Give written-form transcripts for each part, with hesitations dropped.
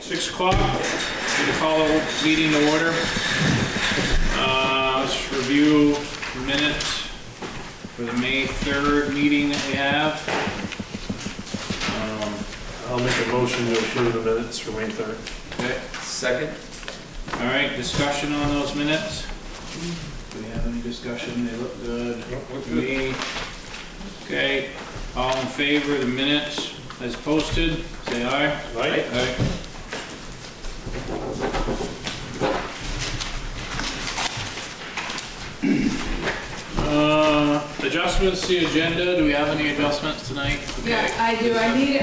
6 o'clock, going to call the meeting to order. Let's review minutes for the May 3rd meeting that we have. I'll make a motion to approve the minutes for May 3rd. Okay. Second. All right, discussion on those minutes. Do we have any discussion? They look good. Look to me. Okay, all in favor of the minutes as posted, say aye. Aye. Aye. Adjustments to the agenda. Do we have any adjustments tonight? Okay. Yeah, I do. I need,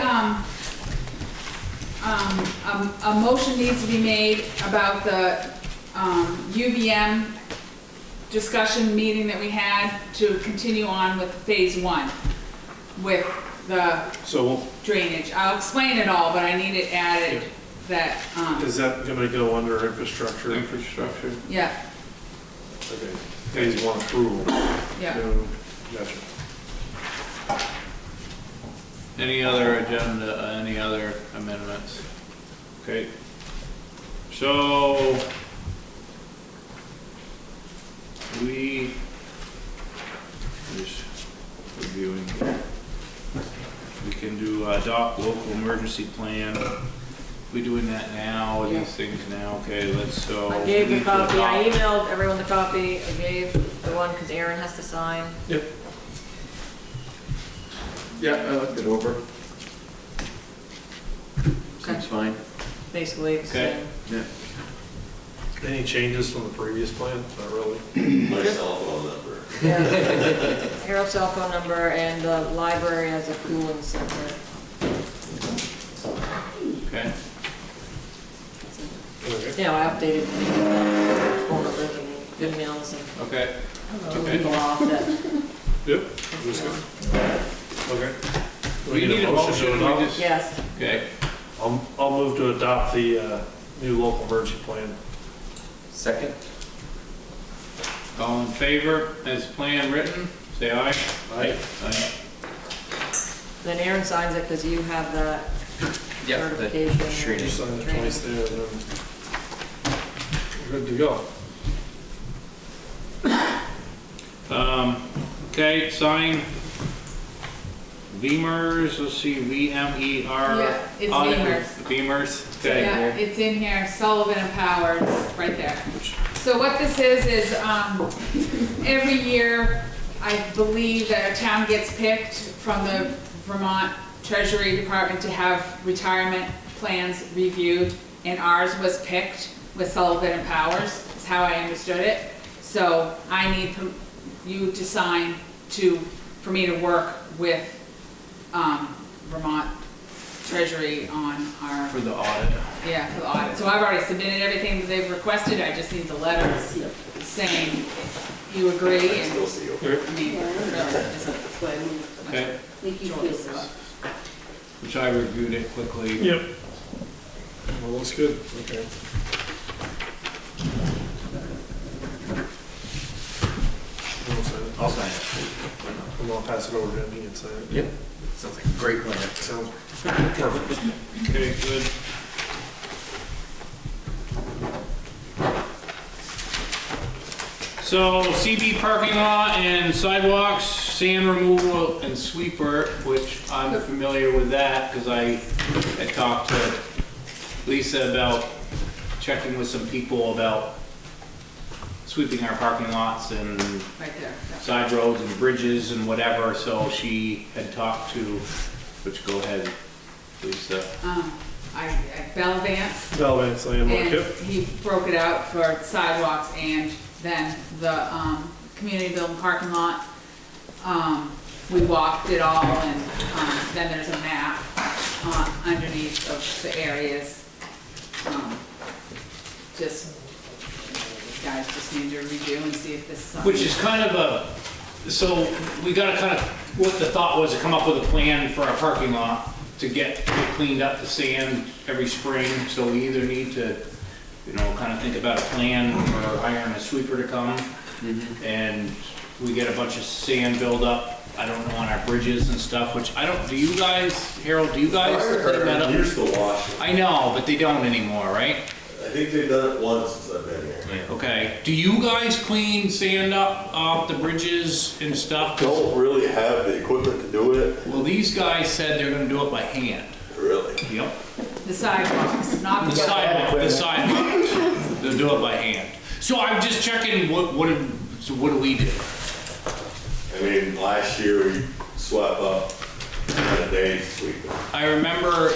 a motion needs to be made about the, UVM discussion meeting that we had to continue on with phase 1 with the So drainage. I'll explain it all, but I need it added that, is that gonna go under infrastructure? Infrastructure. yeah, Okay. Phase 1 approval. yeah. So, gotcha. Any other agenda, any other amendments? Okay. So, just reviewing here. We can do adopt local emergency plan. We doing that now, Yeah. these things now? Okay, let's, so. I gave we the need to copy, I adopt- emailed everyone the copy, I gave the one because Aaron has to sign. Yep. Yeah, I looked it over. Okay. Seems fine. Basically, it's Okay. Yeah. Any changes from the previous plan? Not really. My cell phone number. Harold's cell phone number and the library has a cooling center. Okay, Okay. Yeah, I updated the phone numbers and emails and okay, took okay. people off that. Yep. Looks good. Okay. We need a motion, to we adopt? just, Yes, okay, I'll move to adopt the new local emergency plan. Second. all in favor, as plan written, say aye. Aye. Aye. then Aaron signs it because you have that Yeah. certification. Sure. Just sign it twice there and then we're good to go. Okay, sign VMERS, let's see, VMER. Yeah, it's audit- VMERS. VMERS, okay. Yeah, it's in here, Sullivan and Powers, right there. So what this is, every year, I believe that a town gets picked from the Vermont Treasury Department to have retirement plans reviewed, and ours was picked with Sullivan and Powers, is how I understood it. So I need you to sign for me to work with, Vermont Treasury on our, For the audit. yeah, for the audit. So I've already submitted everything that they've requested, I just need the letter saying you agree, and, Still see you. I mean, really, it's Okay, a choice. which I reviewed it quickly. Yep. Well, looks good. Okay. I'll sign it. I'm gonna pass it over to Andy and sign it. Yep. Sounds like a great plan. Sounds perfect. Okay, good. So CB parking lot and sidewalks, sand removal and sweeper, which I'm familiar with that because I had talked to Lisa about checking with some people about sweeping our parking lots and Right there. side roads and bridges and whatever, so she had talked to, which go ahead, Lisa. Bell Vance, Velvet, Landmark, and yep. he broke it out for sidewalks and then the, community building parking lot. We walked it all, and, then there's a map, underneath of the areas. Just, guys just need to review and see if this is something. Which is kind of so we gotta kind of, what the thought was to come up with a plan for our parking lot to get cleaned up the sand every spring, so we either need to, kind of think about a plan for hiring a sweeper to come, and we get a bunch of sand buildup I don't know, on our bridges and stuff, which I don't, do you guys, Harold, do you guys clean that I up? used to wash it. I know, but they don't anymore, right? I think they've done it once since I've been here. Okay, do you guys clean sand up off the bridges and stuff? 'Cause- Don't really have the equipment to do it, Well, these guys said they're gonna do it by hand. really. Yep. The sidewalks, not The the. sidewalks, they'll do it by hand. So I'm just checking, what do we do? I mean, last year we swept up in a day sweeping. I remember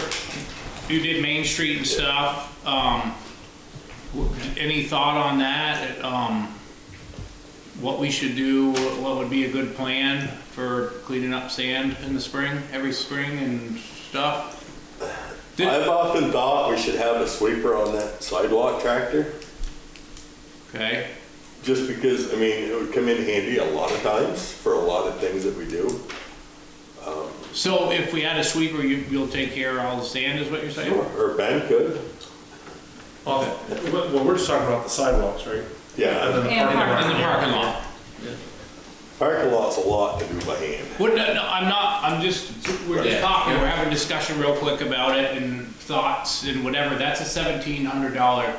you did Main Street and stuff, any thought on that? What we should do, what would be a good plan for cleaning up sand in the spring, every spring and stuff? I've often thought we should have a sweeper on that sidewalk tractor, Okay, just because, I mean, it would come in handy a lot of times for a lot of things that we do. so if we had a sweeper, you'll take care of all the sand, is what you're saying? Or Ben could. Well, we're just talking about the sidewalks, right? Yeah, And In the parking lot. parking lot's a lot to do by hand. Well, no, I'm not, we're just Right. talking, we're having a discussion real quick about it and thoughts and whatever. That's a $1,700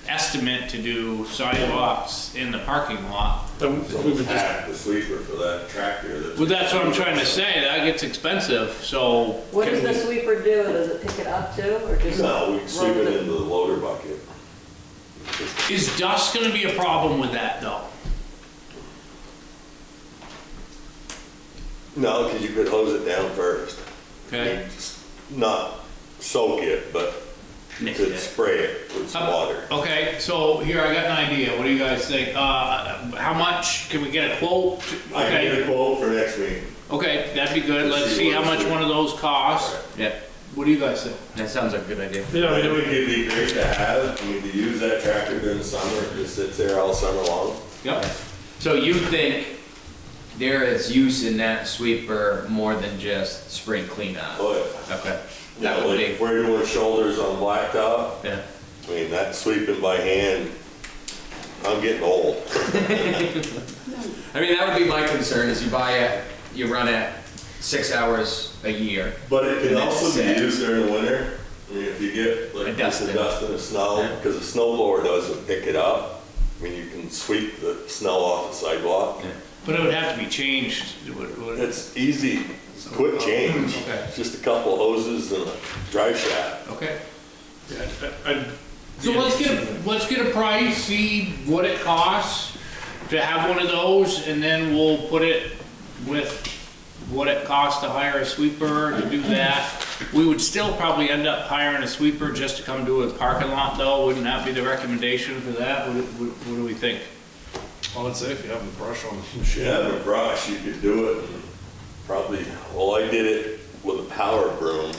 estimate to do sidewalks in the parking lot. Then we would just, Have the sweeper for that tractor. Well, that's what I'm trying to say, that gets expensive, so. What does can the we- sweeper do? Does it pick it up too, or just? No, we sweep roll it into the loader bucket. Is dust gonna be a problem with that though? No, because you could hose it down first. Okay, Just not soak it, but to spray it with some water. okay, so here, I got an idea, what do you guys think? How much, can we get a quote? I can Okay, get a quote for next week. okay, that'd be good, let's see how much one of those costs. Yeah, What do you guys think? that sounds like a good idea. yeah, I think it'd be great to have, I mean, to use that tractor during the summer, it just sits there all summer long. Yep. So you think there is use in that sweeper more than just spring cleanup? But, Okay. you know, That would like, be, if we're doing shoulders on blacktop, yeah. I mean, that sweeping by hand, I'm getting old. I mean, that would be my concern, is you run it 6 hours a year. But it can And also that's be sad. used during the winter. I mean, if you get like A dusting. some dust in the snow, Yeah. because the snow blower doesn't pick it up. I mean, you can sweep the snow off the sidewalk. Yeah. But it would have to be changed, would it? It's easy, quick change. Okay. It's just a couple hoses and a drive shaft. Okay. I'd. So let's get a price, see what it costs to have one of those, and then we'll put it with what it costs to hire a sweeper to do that. We would still probably end up hiring a sweeper just to come do a parking lot though, wouldn't that be the recommendation for that? What do we think? Well, I'd say if you have the brush on the If you machine. have a brush, you could do it and probably, well, I did it with a power broom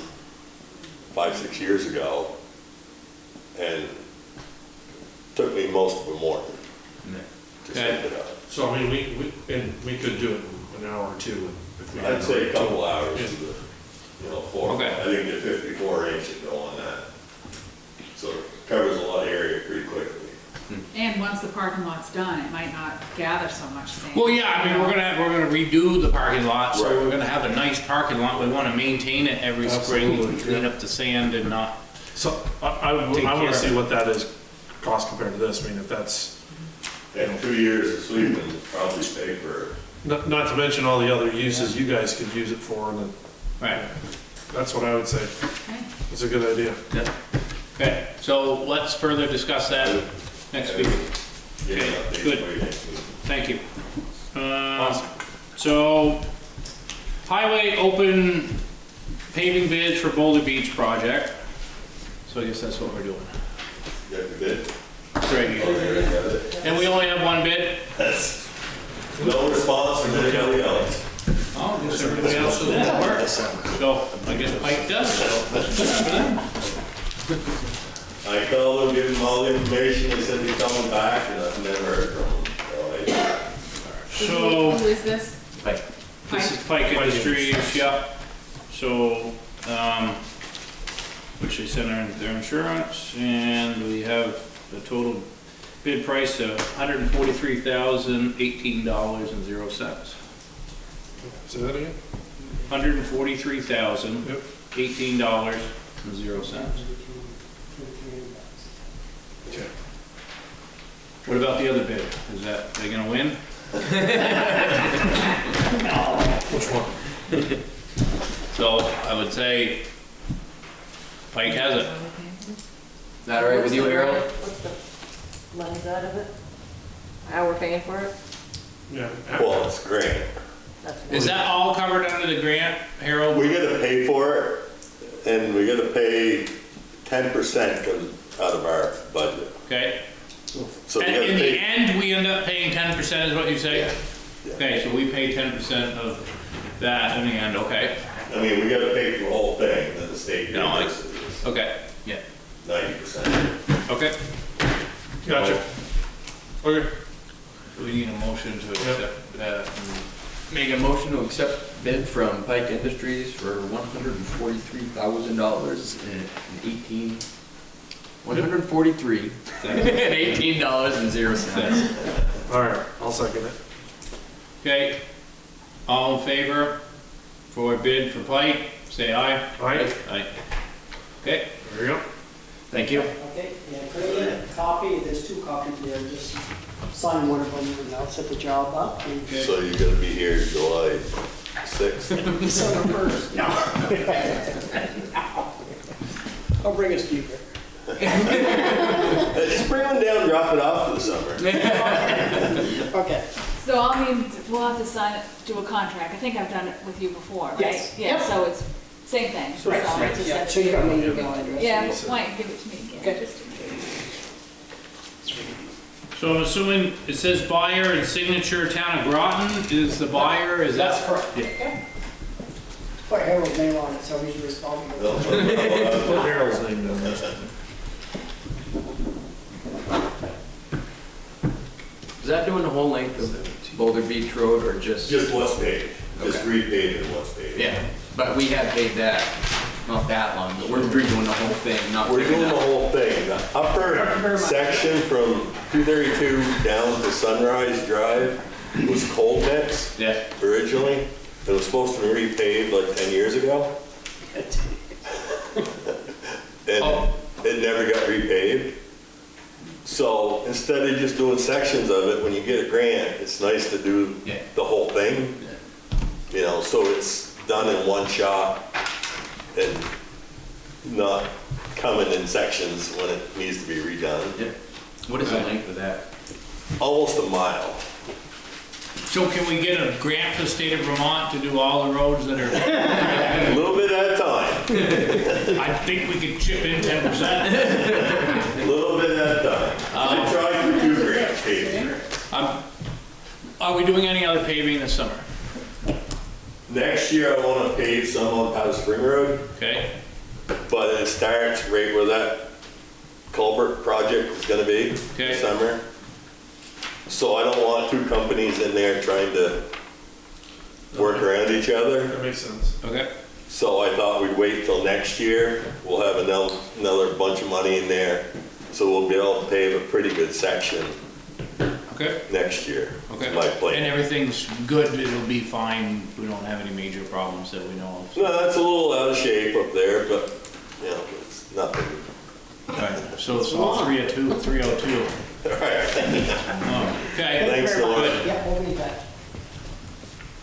5-6 years ago. And took me most of a morning to Okay. sweep it up. So, I mean, we could do it in an hour or two if we had. I'd say a couple hours Yeah. to the, Okay. I think the 54 inch should go on that. So it covers a lot of area pretty quickly. And once the parking lot's done, it might not gather so much sand. Well, yeah, I mean, we're gonna redo the parking lot, so Right. we're gonna have a nice parking lot. We wanna maintain it every spring, Absolutely, and clean yeah. up the sand and not. So, I Take care wanna of see it. what that is, cost compared to this, I mean, if that's, And 2 years of sweeping probably pay for, not to mention all the other uses you guys could use it for, and then, Right. that's what I would say. Okay. It's a good idea. Okay, so let's further discuss that next week. getting Okay, updates good. for you next week. Thank you. So, highway open paving bids for Boulder Beach project. So I guess that's what we're doing. You got the bid? It's right Oh, here. there you got it. And we only have one bid? That's no response from anybody else. Oh, guess everybody else is at work. So, I guess Mike does, so that's good for them. I called them, gave them all the information, they said they're coming back, and I've never heard from them. So, Who is this? Like, this is Pike Industries, yep. So, which they sent their insurance, and we have the total bid price of $143,018.00. Say that again? $143,000, Yep. $18.00. Okay. What about the other bid? Is that, they gonna win? Which one? So I would say Pike has it. Is that all right with you, Harold? What's the lens out of it? How we're paying for it? Yeah. Well, it's grant. That's Is that all covered under the grant, Harold? We gotta pay for it, and we gotta pay 10% comes out of our budget. Okay. So we And gotta in the pay. end, we end up paying 10% is what you say? Yeah. Okay, so we pay 10% of that in the end, okay? I mean, we gotta pay for the whole thing, then the state No, I- reimburses Okay, yeah, 90%. okay. Gotcha. Okay. We need a motion to accept that. Make a motion to accept bid from Pike Industries for $143,000 and $18.00. All right, I'll second it. Okay, all in favor for a bid for Pike, say aye. All right, Aye. Okay, there you go. Thank you. Okay, yeah, create a copy, there's 2 copies there, just sign one of them and I'll set the job up. And okay. So you're gonna be here July 6th? December 1st, no. I'll bring a speaker. Just bring one down, drop it off for the summer. Okay, So we'll have to sign it, do a contract. I think I've done it with you before, right? Yes. Yeah, Yep. so it's same thing. So right, I'll right, just yeah, send so it you to got my email address. Yeah, why, give it to me again. Okay. just in case. So I'm assuming it says buyer and signature town of Groton is the buyer, is that? That's correct. Yeah. Okay. Put Harold's name on it, so he's responsible. Put Harold's name down there. Is that doing the whole length of Boulder Beach Road or just? Just what's paid, just Okay. repaving what's paid. Yeah, but we have paid that, not that long, but we're redoing the whole thing, not We're picking doing the up. whole thing. The upper section from 232 down to Sunrise Drive was cold mix Yeah, originally. It was supposed to be repaved like 10 years ago. And Oh. it never got repaved. So instead of just doing sections of it, when you get a grant, it's nice to do Yeah. the whole thing. You know, so it's done in one shot and not coming in sections when it needs to be redone. yeah. What is the length of that? Almost a mile. So can we get a grant for the state of Vermont to do all the roads that are, A little bit at a time, I think we could chip in 10%. a little bit at a time. I tried for 2 grants, paving grants. Are we doing any other paving this summer? Next year, I want to pave some on Powder Spring Road, Okay, but it starts right where that culvert project is gonna be Okay. this summer. So I don't want 2 companies in there trying to work around each other. That makes sense. okay, So I thought we'd wait till next year. We'll have another bunch of money in there, so we'll be able to pave a pretty good section okay, next year. okay. My plan. And everything's good, it'll be fine, we don't have any major problems that we know of. No, it's a little out of shape up there, but, you know, it's nothing. Alright, so it's all 302, 302. All right, Oh, Okay, thanks a lot. Yeah, we'll be back.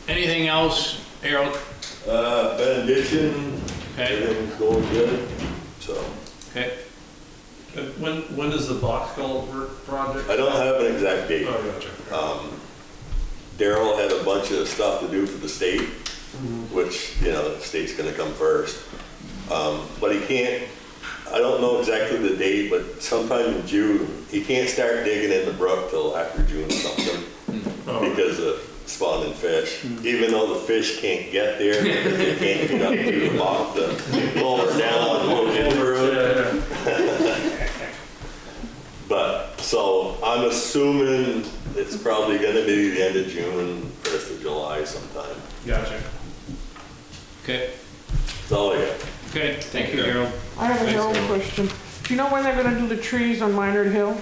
anything else, Harold? Benediction, Okay, everything's going good, so. okay, And when is the box culvert project? I don't have an exact date. Oh, gotcha. Daryl had a bunch of stuff to do for the state, which, you know, the state's gonna come first. But he can't, I don't know exactly the date, but sometime in June, he can't start digging in the brook till after June something Oh, because of spawning fish. Even though the fish can't get there, because they can't get up to the bottom, the lower down, go in the road. yeah. But, so I'm assuming it's probably gonna be the end of June, 1st of July sometime. Gotcha. okay, That's all I got. okay, thank you, Harold. I have a Thanks, Harold Harold. question. Do you know when they're gonna do the trees on Minard Hill?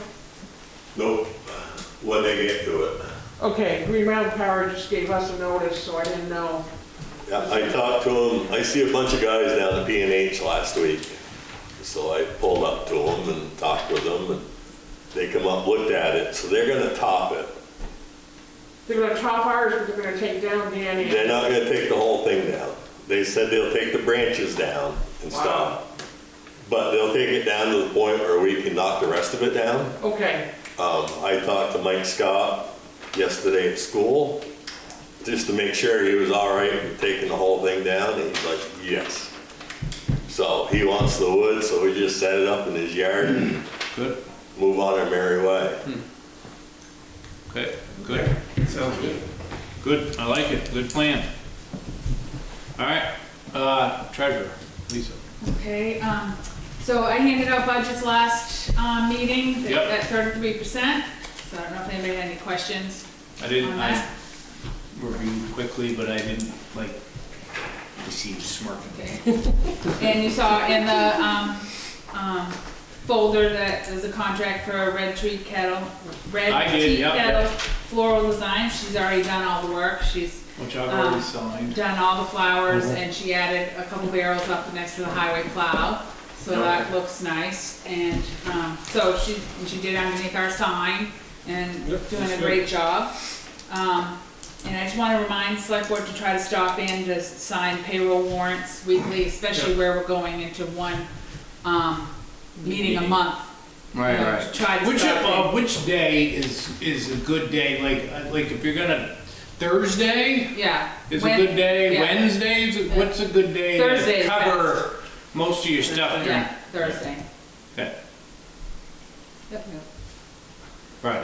Nope, when they get to it. Okay, Green Mountain Power just gave us a notice, so I didn't know. Yeah, I talked to him, I see a bunch of guys down at P&H last week. So I pulled up to them and talked with them, and they come up, looked at it, so they're gonna top it. They're gonna top ours, but they're gonna take down Danny. They're not gonna take the whole thing down. They said they'll take the branches down and Wow. stuff. But they'll take it down to the point where we can knock the rest of it down. Okay, I talked to Mike Scott yesterday at school, just to make sure he was all right with taking the whole thing down, and he's like, yes. So he wants the wood, so we just set it up in his yard and Good, move on our merry way. okay, good. Sounds good. Good, I like it, good plan. All right, treasurer, Lisa. Okay, so I handed out budgets last, meeting, Yep. at 33%. So I don't know if anybody had any questions. I didn't, On I that? reviewed quickly, but I didn't like receive smirking. Okay. And you saw in the, folder that there's a contract for a red tea kettle, I did, yep, kettle yep. floral design. She's already done all the work. She's Which I've already signed. done all the flowers, Mhm. and she added a couple barrels up next to the highway plow, so Okay. that looks nice. And, so she did underneath our sign, and Yep, doing that's a good. great job. And I just wanna remind select board to try to stop in to sign payroll warrants weekly, especially where we're going into one, meeting a month. Right, you know, right. to try to stop in. Which day is a good day, like if you're gonna, Thursday Yeah. is a When- good day, yeah. Wednesday, what's a good day Thursday to is cover most of your stuff during? Yeah, Thursday. Okay, Yep. right.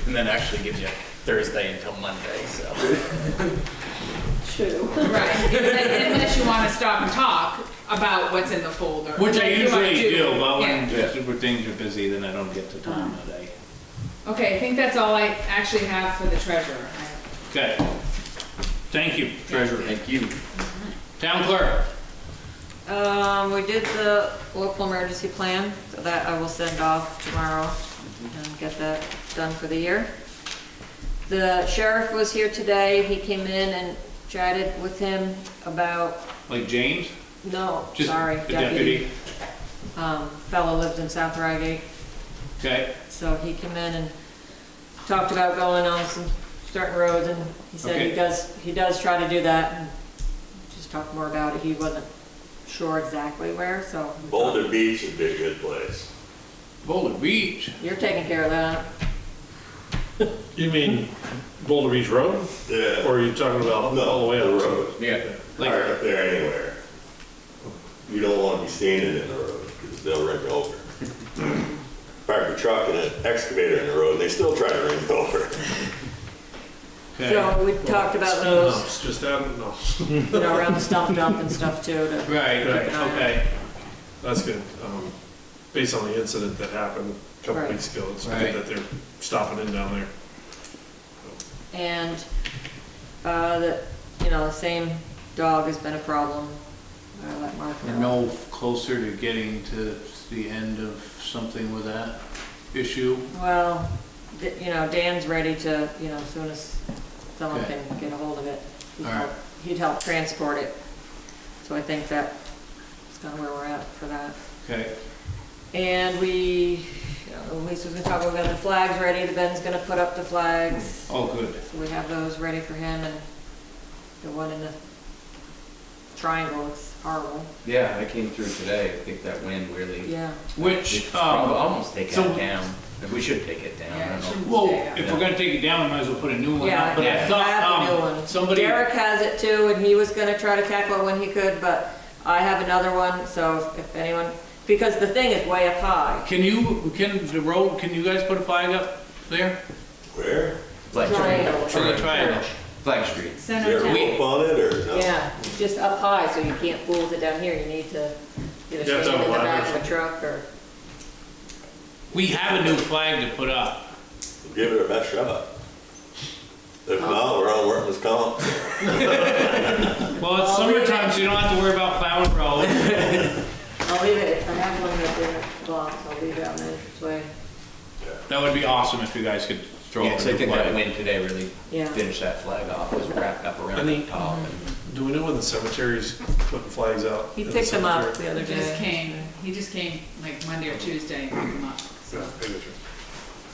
And then actually gives you Thursday until Monday, so. True. Right, unless you wanna stop and talk about what's in the folder. Which I Like you wanna usually do, but when Yeah. super things are busy, then I don't get the time that day. Okay, I think that's all I actually have for the treasurer. Okay. Thank you, treasurer. Thank you. Town clerk. We did the local emergency plan, so that I will send off tomorrow and get that done for the year. The sheriff was here today, he came in and chatted with him about, Like James? no, Just sorry, the deputy. Fellow lives in South Reigate, Okay, so he came in and talked about going on some certain roads, and he said Okay. he does try to do that, and just talk more about it, he wasn't sure exactly where, so. Boulder Beach would be a good place. Boulder Beach. You're taking care of that. You mean Boulder Beach Road? Yeah. Or are you talking about No, all the way up? the road. Yeah. Like- Park up there anywhere. You don't want to be standing in the road, because they'll run you over. Park a truck and an excavator in the road, and they still try to run you over. Okay. So we talked about Speed those, bumps, just add, no. you know, around the stump dump and stuff too, to, Right, Right. okay. That's good. Based on the incident that happened a couple Right. weeks ago, it's Right. good that they're stopping in down there. and, the, you know, the same dog has been a problem. I'll let Mark We're know. no closer to getting to the end of something with that issue. Well, you know, Dan's ready to, you know, as soon as someone Okay. can get a hold of it, All right. he'd help transport it. So I think that's kind of where we're at for that. Okay, And we, you know, Lisa's gonna talk about getting the flags ready, the Ben's gonna put up the flags. oh, good. So we have those ready for him, and the one in the triangle looks horrible. Yeah, I came through today. I think that wind really. Yeah. Which, Probably almost take so- it down. We should take it down. I Yeah, don't it know. shouldn't well, stay up. if we're gonna take it down, we might as well put a new one Yeah, up. But I I have thought, the new one. somebody, Derek has it too, and he was gonna try to tackle it when he could, but I have another one, so if anyone, because the thing is way up high. can you guys put a flag up there? Where? Flag Triangle. For the triangle? Flag Street. Is Center there a town. rope on it, or no? Yeah, it's just up high, so you can't fool with it down here, you need to either You have stand to have in a the ladder back or of a truck or. We have a new flag to put up. Give it our best shot. If not, we're on workman's comp. Well, it's summertime, so you don't have to worry about plowing roads. I'll leave it, I have one that didn't block, so I'll leave it out there this way. That would be awesome if you guys could throw Yeah, up 'cause a I new think that flag. wind today really Yeah. finished that flag off, it was wrapped up around the top. Do we know when the cemetery's putting flags out? He in the picked them up cemetery? the other day. He just came like Monday or Tuesday and picked them up, so.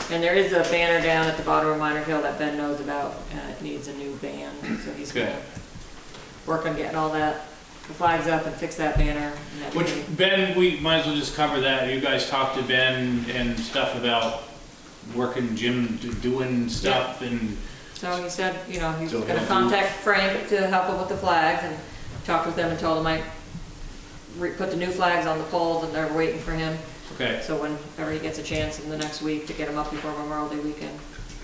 And there is a banner down at the bottom of Minor Hill that Ben knows about, and it needs a new band, so he's gonna Okay. work on getting all that, the flags up and fix that banner and Which, everything. Ben, we might as well just cover that. You guys talked to Ben and stuff about working, Jim doing stuff and, So he said, you know, he's So gonna he'll contact Frank to help him with the flags, and talked with them and told him I put the new flags on the poles and they're waiting for him. okay, So whenever he gets a chance in the next week to get them up before Memorial Day weekend.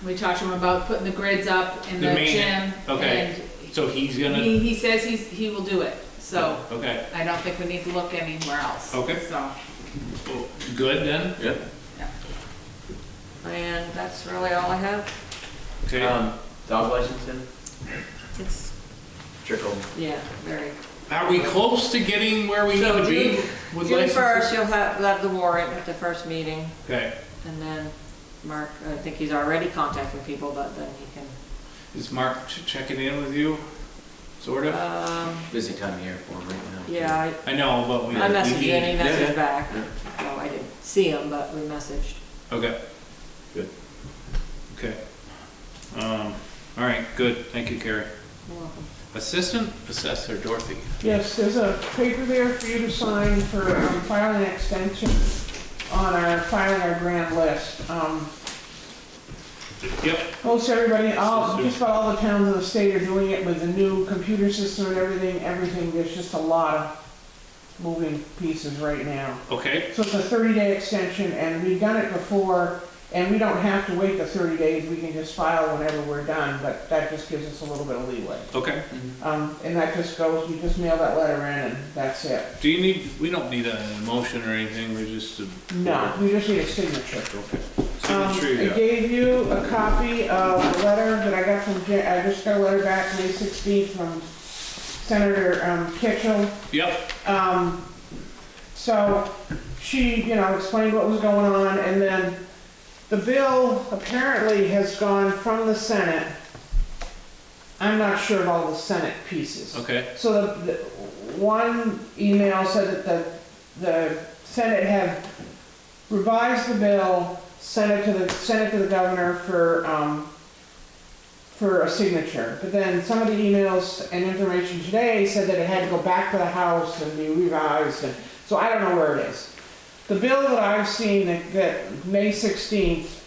We talked to him about putting the grids up in The the main- gym. okay. so he's And gonna, he says he will do it, so okay, I don't think we need to look anywhere else. Okay. So, good then? Yeah. And that's really all I have. Okay, Dog licensing, It's, trickled. yeah, very. are we close to getting where we need So to be June- with June licenses? 1st, you'll have the warrant at the first meeting, Okay, and then Mark, I think he's already contacting people, but then he can, is Mark checking in with you, sort of? Busy time of year for him right now. yeah, I know, but we. I we messaged need- and he messaged yeah. back. So I didn't see him, but we messaged. Okay. Good. Okay. All right, good, thank you, Carrie. You're welcome. Assistant Assessor Dorothy. Yes, there's a paper there for you to sign for filing an extension on filing our grant list. Yep, Most everybody, just about all the towns in the state are doing it with the new computer system and everything, there's just a lot of moving pieces right now. okay, So it's a 30-day extension, and we've done it before, and we don't have to wait the 30 days, we can just file whenever we're done, but that just gives us a little bit of leeway. okay. And that just goes, we just mail that letter in, and that's it. Do you need, we don't need a motion or anything, we just, No, we just need a signature. okay. I Signature, yeah. gave you a copy of the letter that I got from, I just got a letter back May 16th from Senator Kitchell. Yep, So she, explained what was going on, and then the bill apparently has gone from the Senate. I'm not sure of all the Senate pieces. okay, So the one email said that the Senate had revised the bill, sent it to the governor for a signature. But then some of the emails and information today said that it had to go back to the House and be revised, and so I don't know where it is. The bill that I've seen that May 16th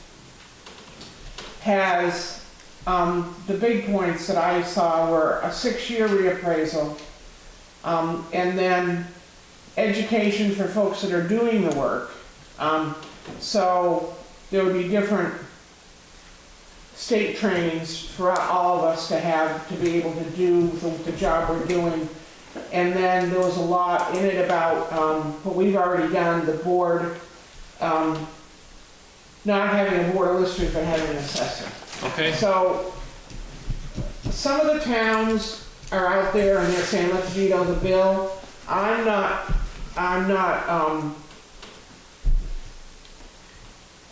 has, the big points that I saw were a 6-year reappraisal, and then education for folks that are doing the work. So there would be different state trainings for all of us to have to be able to do the job we're doing. And then there was a lot in it about what we've already done, the board, not having a board of listers, but having an assessor. okay, So some of the towns are out there and they're saying, let's veto the bill. I'm not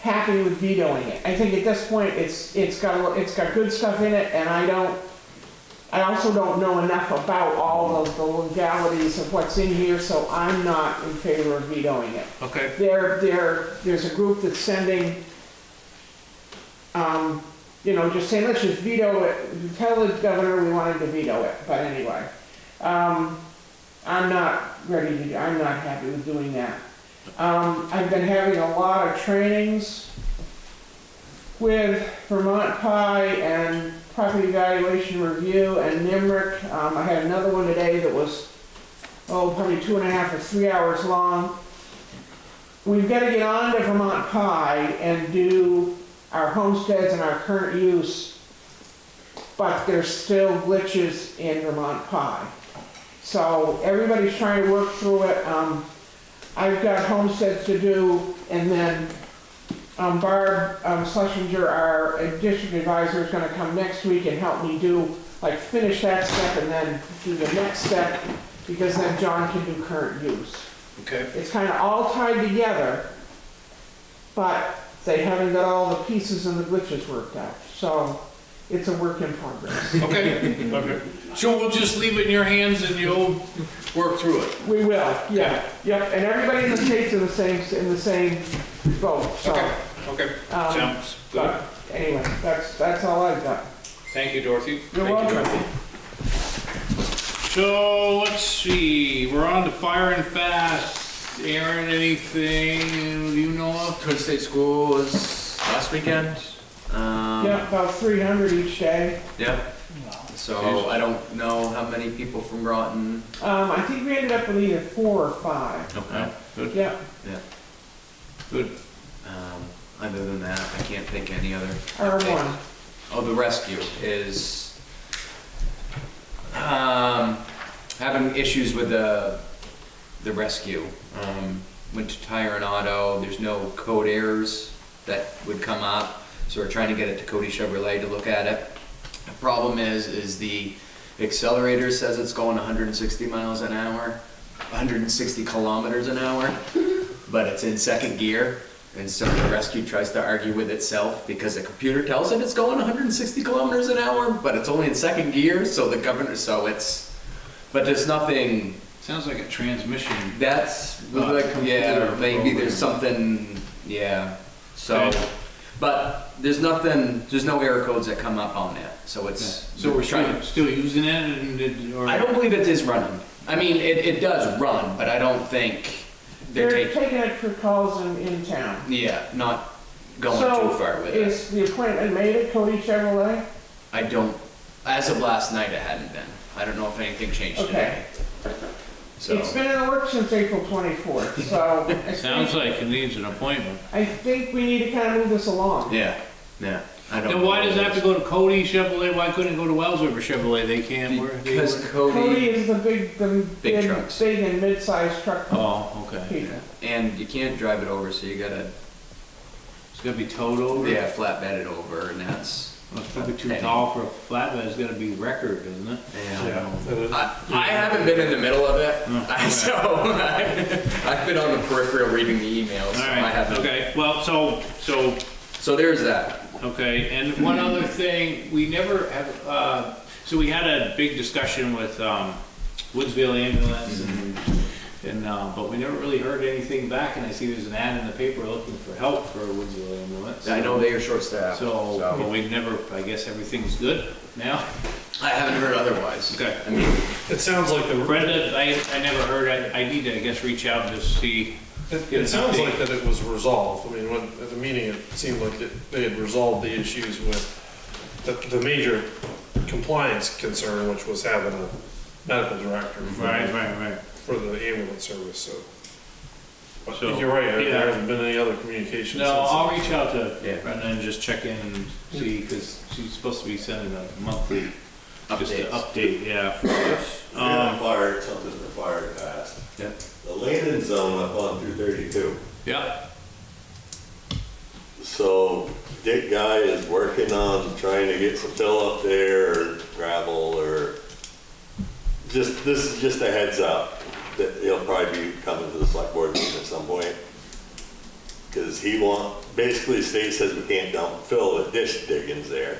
happy with vetoing it. I think at this point it's got good stuff in it, and I also don't know enough about all of the legalities of what's in here, so I'm not in favor of vetoing it. okay, There's a group that's sending, just saying, let's just veto it, tell the governor we want him to veto it, but anyway. I'm not happy with doing that. I've been having a lot of trainings with Vermont Pie and Property Evaluation Review and NIMRIC. I had another one today that was, probably 2.5 or 3 hours long. We've got to get on to Vermont Pie and do our homesteads and our current use, but there's still glitches in Vermont Pie. So everybody's trying to work through it. I've got homesteads to do, and then Barb Schlesinger, our district advisor, is going to come next week and help me finish that step and then do the next step, because then John can do current use. okay, It's kind of all tied together, but They haven't got all the pieces and the glitches worked out, so it's a work in progress. Okay, Okay. so we'll just leave it in your hands and you'll work through it. We will, yeah, yep, and everybody in the state's in the same boat, so. Okay, okay, sounds good. But anyway, that's all I've got. Thank you, Dorothy. You're Thank you, welcome. Dorothy. So, let's see, we're on to fire and fast. Aaron, anything you know of? Twin State School was last weekend. Yeah, about 300 each day. Yeah. So I don't know how many people from Groton. I think we ended up with either 4 or 5. Okay. Good, Yeah, good. Other than that, I can't think any other. R1. Oh, the rescue is having issues with the rescue. Went to Tire and Auto. There's no code errors that would come up, so we're trying to get it to Cody Chevrolet to look at it. The problem is the accelerator says it's going 160 miles an hour, 160 kilometers an hour, but it's in second gear. And so the rescue tries to argue with itself because the computer tells it it's going 160 kilometers an hour, but it's only in second gear. So the governor, but there's nothing. Sounds like a transmission. That's like, yeah, maybe there's something, yeah. So, Okay. but there's nothing, there's no error codes that come up on that. So it's, So we're still using it or? I don't believe it is running. I mean, it does run, but I don't think They're taking, taking it for calls in town. yeah, not going So, too far with it. is the appointment made at Cody Chevrolet? I don't, as of last night, it hadn't been. I don't know if anything changed today. So, It's been in the works since April 24th, so Sounds like it needs an appointment. I think we need to kind of move this along. yeah, I don't. Then why does it have to go to Cody Chevrolet? Why couldn't it go to Wells River Chevrolet? They can't, where they Because work? Cody Cody, is the Big trucks. big and mid-sized truck Oh, okay. people. and you can't drive it over, so you gotta, It's gonna be towed over? yeah, flatbed it over, and that's. Well, it's probably too tall for a flatbed. It's gotta be record, isn't it? Yeah. I haven't been in the middle of it, Oh, so I've been on the peripheral reading the emails. All So I right, haven't. okay, well, So there's that. okay, and one other thing, we never have, so we had a big discussion with, Woodsville Ambulance and, but we never really heard anything back, and I see there's an ad in the paper looking for help for Woodsville Ambulance. I know they are short-staffed. So, but we never, I guess everything's good now? I haven't heard otherwise. Okay. I mean, It sounds like the, Brenda, I never heard, I need to, I guess, reach out and just see. it sounds like that it was resolved. I mean, at the meeting, it seemed like they had resolved the issues with the major compliance concern, which was having a medical director Right. for the ambulance service, so. But So, you're right, yeah. there hasn't been any other communication No, since. I'll reach out to Yeah. Brenda and just check in and see, because she's supposed to be sending a monthly, just an Updates. update, yeah, for us. Yeah, fire, something for fire fast. Yeah. The landing zone up on 232. Yeah, So Dick Guy is working on trying to get some fill up there, or gravel, or just, this is just a heads up that he'll probably be coming to the select board meeting at some point. Cause basically the state says we can't fill the ditch diggings there.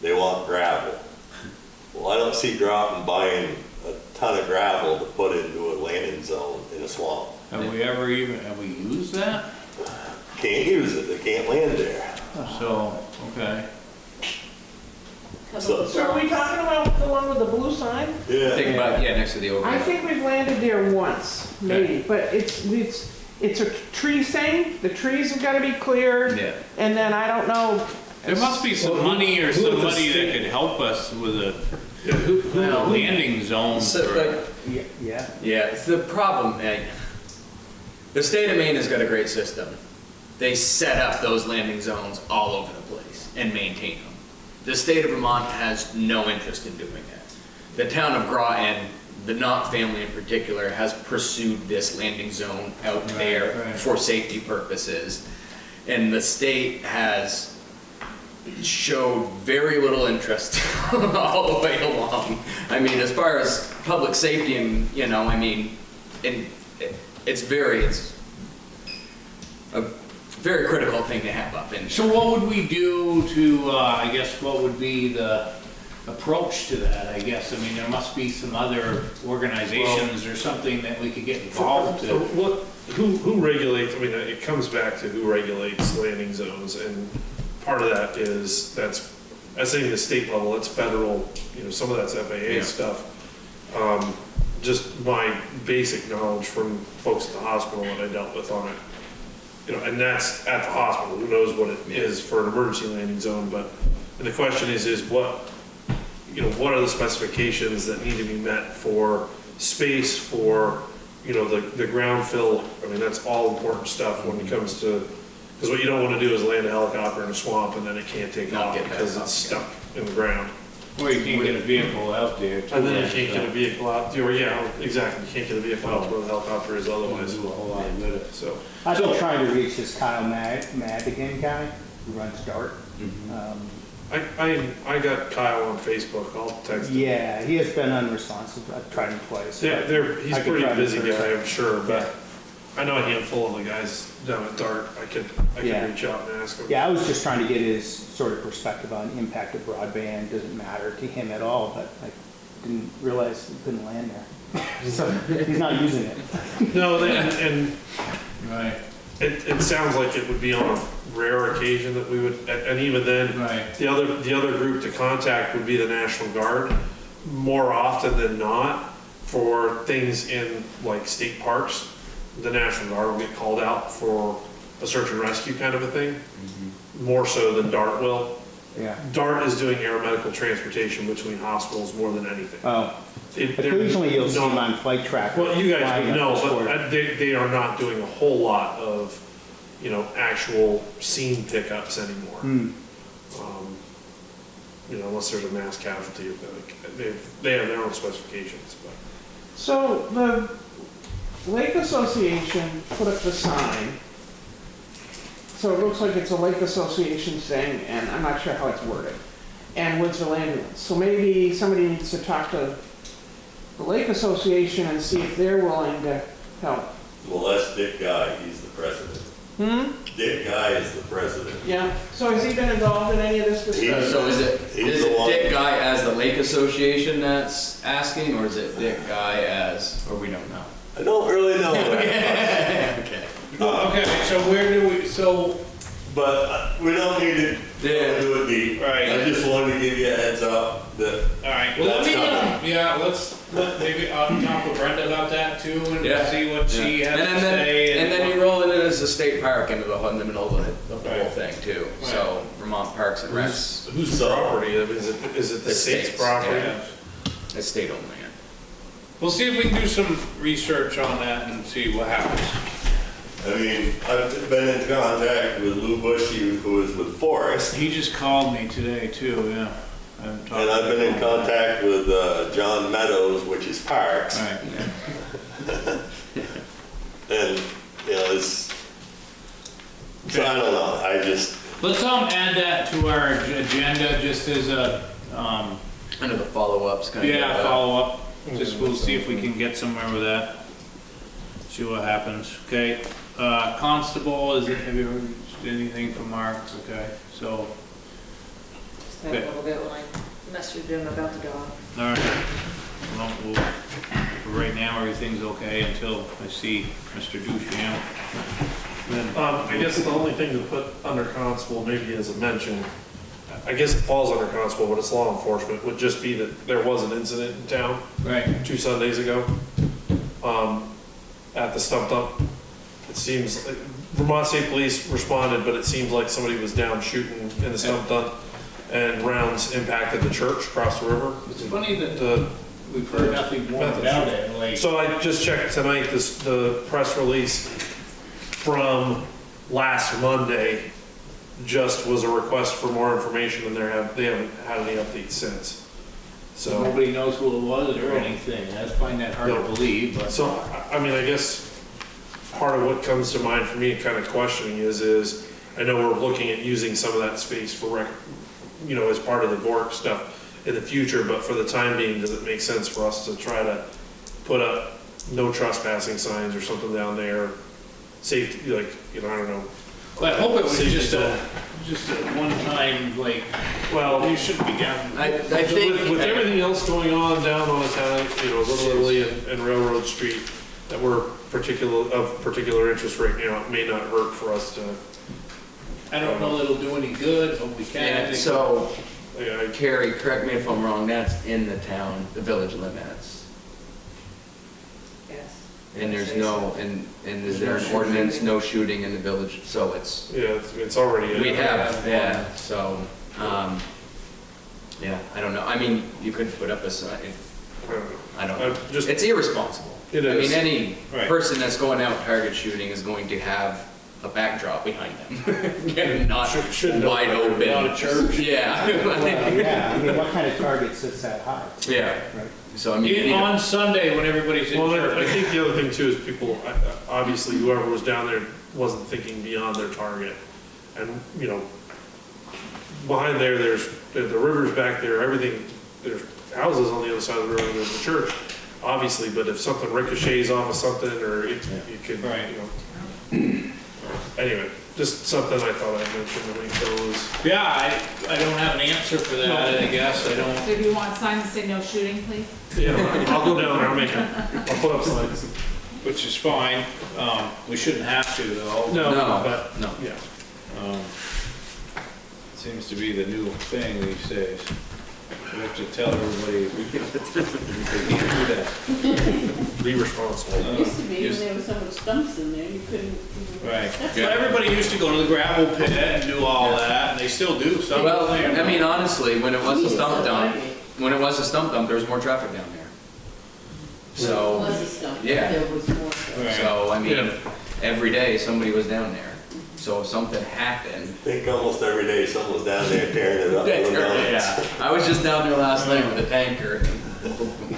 They want gravel. Well, I don't see Groton buying a ton of gravel to put into a landing zone in a swamp. have we used that? Can't use it, they can't land there. So, okay. So, So are we talking about the one with the blue sign? yeah. think about, yeah, next to the I overhead. think we've landed there once, maybe, but it's a tree thing. The trees have gotta be cleared. Yeah. And then I don't know, There must be some money or somebody that could help us with a landing zone So, for. like, yeah, it's the problem, the state of Maine has got a great system. They set up those landing zones all over the place and maintain them. The state of Vermont has no interest in doing that. The town of Groton, the Knott family in particular, has pursued this landing zone out there right. for safety purposes. And the state has showed very little interest all the way along. I mean, as far as public safety and, it's very critical thing to have up in. So what would we do to, I guess, what would be the approach to that, I guess? I mean, there must be some other organizations or something that we could get involved So to. who regulates, I mean, it comes back to who regulates landing zones, and part of that is, that's in the state level, that's federal, some of that's FAA Yeah. stuff. Just my basic knowledge from folks at the hospital that I dealt with on it, and that's at the hospital, who knows what it is for an emergency landing zone, and the question is what are the specifications that need to be met for space, for, the ground fill? I mean, that's all important stuff when it comes to, because what you don't want to do is land a helicopter in a swamp and then it can't take Not off get back because up, it's stuck in the ground. Or you can't get a vehicle out there. to And then you land, can't get a vehicle out, or yeah, exactly, you can't get a vehicle out where the helicopter is Wouldn't otherwise, do a whole lot with it. so. I've been trying to reach this Kyle Madigan guy who runs DART. I got Kyle on Facebook, I'll text him. Yeah, he has been unresponsive. I've tried him twice. Yeah, he's I a could pretty try to busy search guy, it. I'm sure, Yeah. but I know a handful of the guys down at DART, I could Yeah. reach out and ask them. Yeah, I was just trying to get his sort of perspective on impact of broadband. Doesn't matter to him at all, but I didn't realize he couldn't land there. So he's not using it. No, and Right, it sounds like it would be on a rare occasion that we would, and even then, right. the other group to contact would be the National Guard, more often than not, for things in like state parks. The National Guard will get called out for a search and rescue kind of a thing, more so than DART will. Yeah. DART is doing aeromedical transportation between hospitals more than anything. Oh, They're occasionally you'll see him not- on flight track. Well, you guys flying would up know, this but border. they are not doing a whole lot of, actual scene pickups anymore. Unless there's a mass casualty, they have their own specifications, but. So the Lake Association put up the sign. So it looks like it's a Lake Association thing, and I'm not sure how it's worded. And Woodsville Ambulance. So maybe somebody needs to talk to the Lake Association and see if they're willing to help. Well, that's Dick Guy, he's the president. Dick Guy is the president. Yeah. So has he been involved in any of this discussion? So is He's the one. Dick Guy as the Lake Association that's asking, or is it Dick Guy as, or we don't know? I don't really know that, Okay. Okay, so where do we, but we don't need to Yeah. do it deep. Right. I just wanted to give you a heads up that alright, well, let That's me, coming. maybe I'll talk with Brenda about that too, and Yeah. see what she has And to say. then, and then you roll it in as a state park into the middle of the whole Right. thing too. So Vermont Parks and Recs, Whose property? I mean, is it the The state's state's, property? Yeah. it's state owned land. We'll see if we can do some research on that and see what happens. I mean, I've been in contact with Lou Bushy, who is with Forest, He just called me today too, yeah. I haven't talked and I've been in to him. contact with John Meadows, which is Parks. Alright, And, it's, so I don't know, I just, let's add that to our agenda, just as a, Under the follow-ups kind of. yeah, follow-up. Just we'll see if we can get somewhere with that. See what happens, okay? Constable, have you heard anything from Mark? Okay, so, Just had a little bit when I messaged him about the dog. all right. Well, for right now, everything's okay until I see Mr. Duchamp. Then, I guess the only thing to put under constable, maybe as a mention, I guess it falls under constable, but it's law enforcement, would just be that there was an incident in town right, 2 Sundays ago, at the stump dump. It seems, Vermont State Police responded, but it seems like somebody was down shooting in the stump dump, and rounds impacted the church across the river. it's funny that The we've heard nothing more about it, like, So I just checked tonight, the press release from last Monday just was a request for more information, and they haven't had any updates since. So, nobody knows who it was or anything. I find that hard to No. believe, but. I mean, I guess part of what comes to mind for me kind of questioning is I know we're looking at using some of that space for as part of the VOREC stuff in the future, but for the time being, does it make sense for us to try to put up no trespassing signs or something down there? Safety, I don't know. Well, I hope it was Safety just zone. just a one-time, like, Well, you shouldn't be down. I think. with everything else going on down on the town, Little Italy and Railroad Street that were of particular interest right now, it may not hurt for us to, I don't know that it'll do any good, but we can. I Yeah, think- so, yeah, Carrie, correct me if I'm wrong, that's in the town, the village limits. Yes. And there's no, and is there an ordinance, no shooting in the village, so it's, it's already. we have, yeah, so, yeah, I don't know, I mean, you could put up a sign, I don't know. Just, It's irresponsible. It I is. mean, any Right. person that's going out target shooting is going to have a backdrop behind them. And not Should know wide better. open. Not a church. Yeah. Well, yeah, I mean, what kind of target sits that high? Yeah, Right. so I mean. you Even need a- on Sunday when everybody's in well, I church. think the other thing too is people, obviously whoever was down there wasn't thinking beyond their target. And, behind there's the river's back there, everything, there's houses on the other side of the river, there's the church, obviously, but if something ricochets off of something, or you could, Right. Anyway, just something I thought I'd mention to make those. Yeah, I don't have an answer for that, I guess, I don't. So do you want signs that say no shooting, please? Yeah, I'll go down there, I'll put up signs. Which is fine, we shouldn't have to though. No. But, No. yeah. Seems to be the new thing these days. We have to tell everybody, we can't do that. Be responsible. It used to be when there was so much stumps in there, you couldn't. Right. That's But everybody used to go to the gravel pit and do all that, and they still do some. Well, I mean, honestly, when it was a We stump used to dump, like it. there was more traffic down there. It So, was a stump, yeah. there was more. Right. so, I mean, Yeah. every day somebody was down there. So if something happened. I think almost every day someone's down there tearing it up. doing donuts. Yeah, I was just down there last night with a tanker.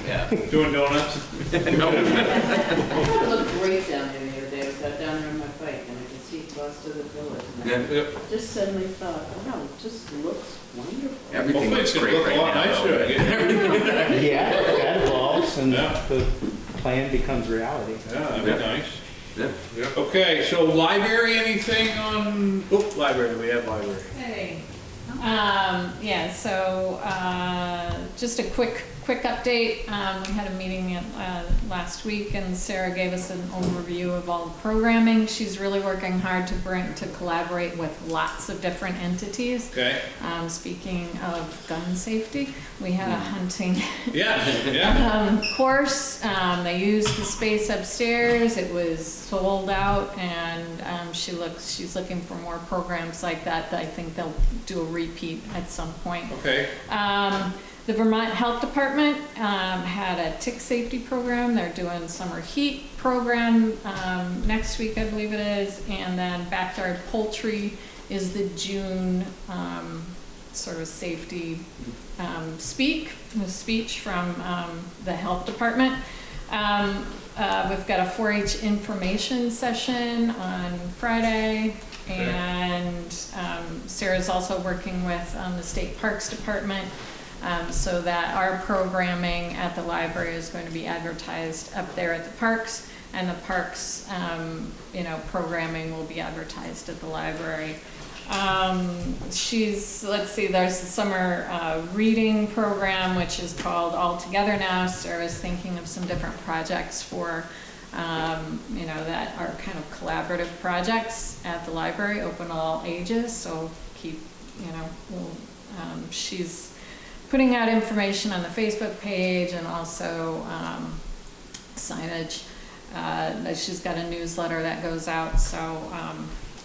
Yeah. Doing donuts? No. I thought it looked great down there the other day, I got down there on my bike and I could see across to the village. And Yeah. I just suddenly thought, wow, it just looks wonderful. Everything Hopefully looks it's gonna great look right a lot now. nicer, though. I guess. Yeah, that evolves and Yeah. the plan becomes reality. Yeah, that'd be Yeah. nice. Yeah. Okay, so library, anything on, library, we have library. Hey, yeah, so, just a quick update. We had a meeting last week and Sarah gave us an overview of all the programming. She's really working hard to collaborate with lots of different entities. Okay, Speaking of gun safety, we had a hunting yeah. course. They used the space upstairs. It was sold out, and she's looking for more programs like that. I think they'll do a repeat at some point. Okay, The Vermont Health Department had a tick safety program. They're doing summer heat program next week, I believe it is, and then backyard poultry is the June sort of safety speech from the health department. We've got a 4-H information session on Friday, and Sarah's also working with the State Parks Department so that our programming at the library is going to be advertised up there at the parks, and the parks, programming will be advertised at the library. Let's see, there's the summer reading program, which is called All Together now. Sarah's thinking of some different projects for, that are kind of collaborative projects at the library, open to all ages, so she's putting out information on the Facebook page and also signage. She's got a newsletter that goes out, so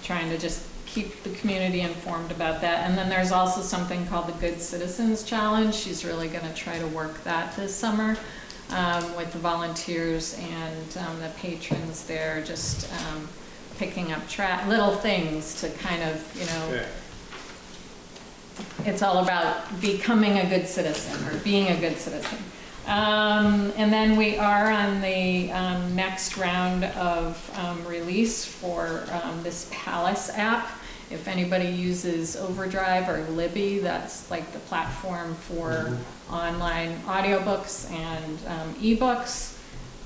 trying to just keep the community informed about that. And then there's also something called the Good Citizens Challenge. She's really going to try to work that this summer with the volunteers and the patrons there, just picking up little things to kind of, okay. It's all about becoming a good citizen or being a good citizen. And then we are on the next round of release for this Palace app. If anybody uses Overdrive or Libby, that's like the platform for online audiobooks and ebooks.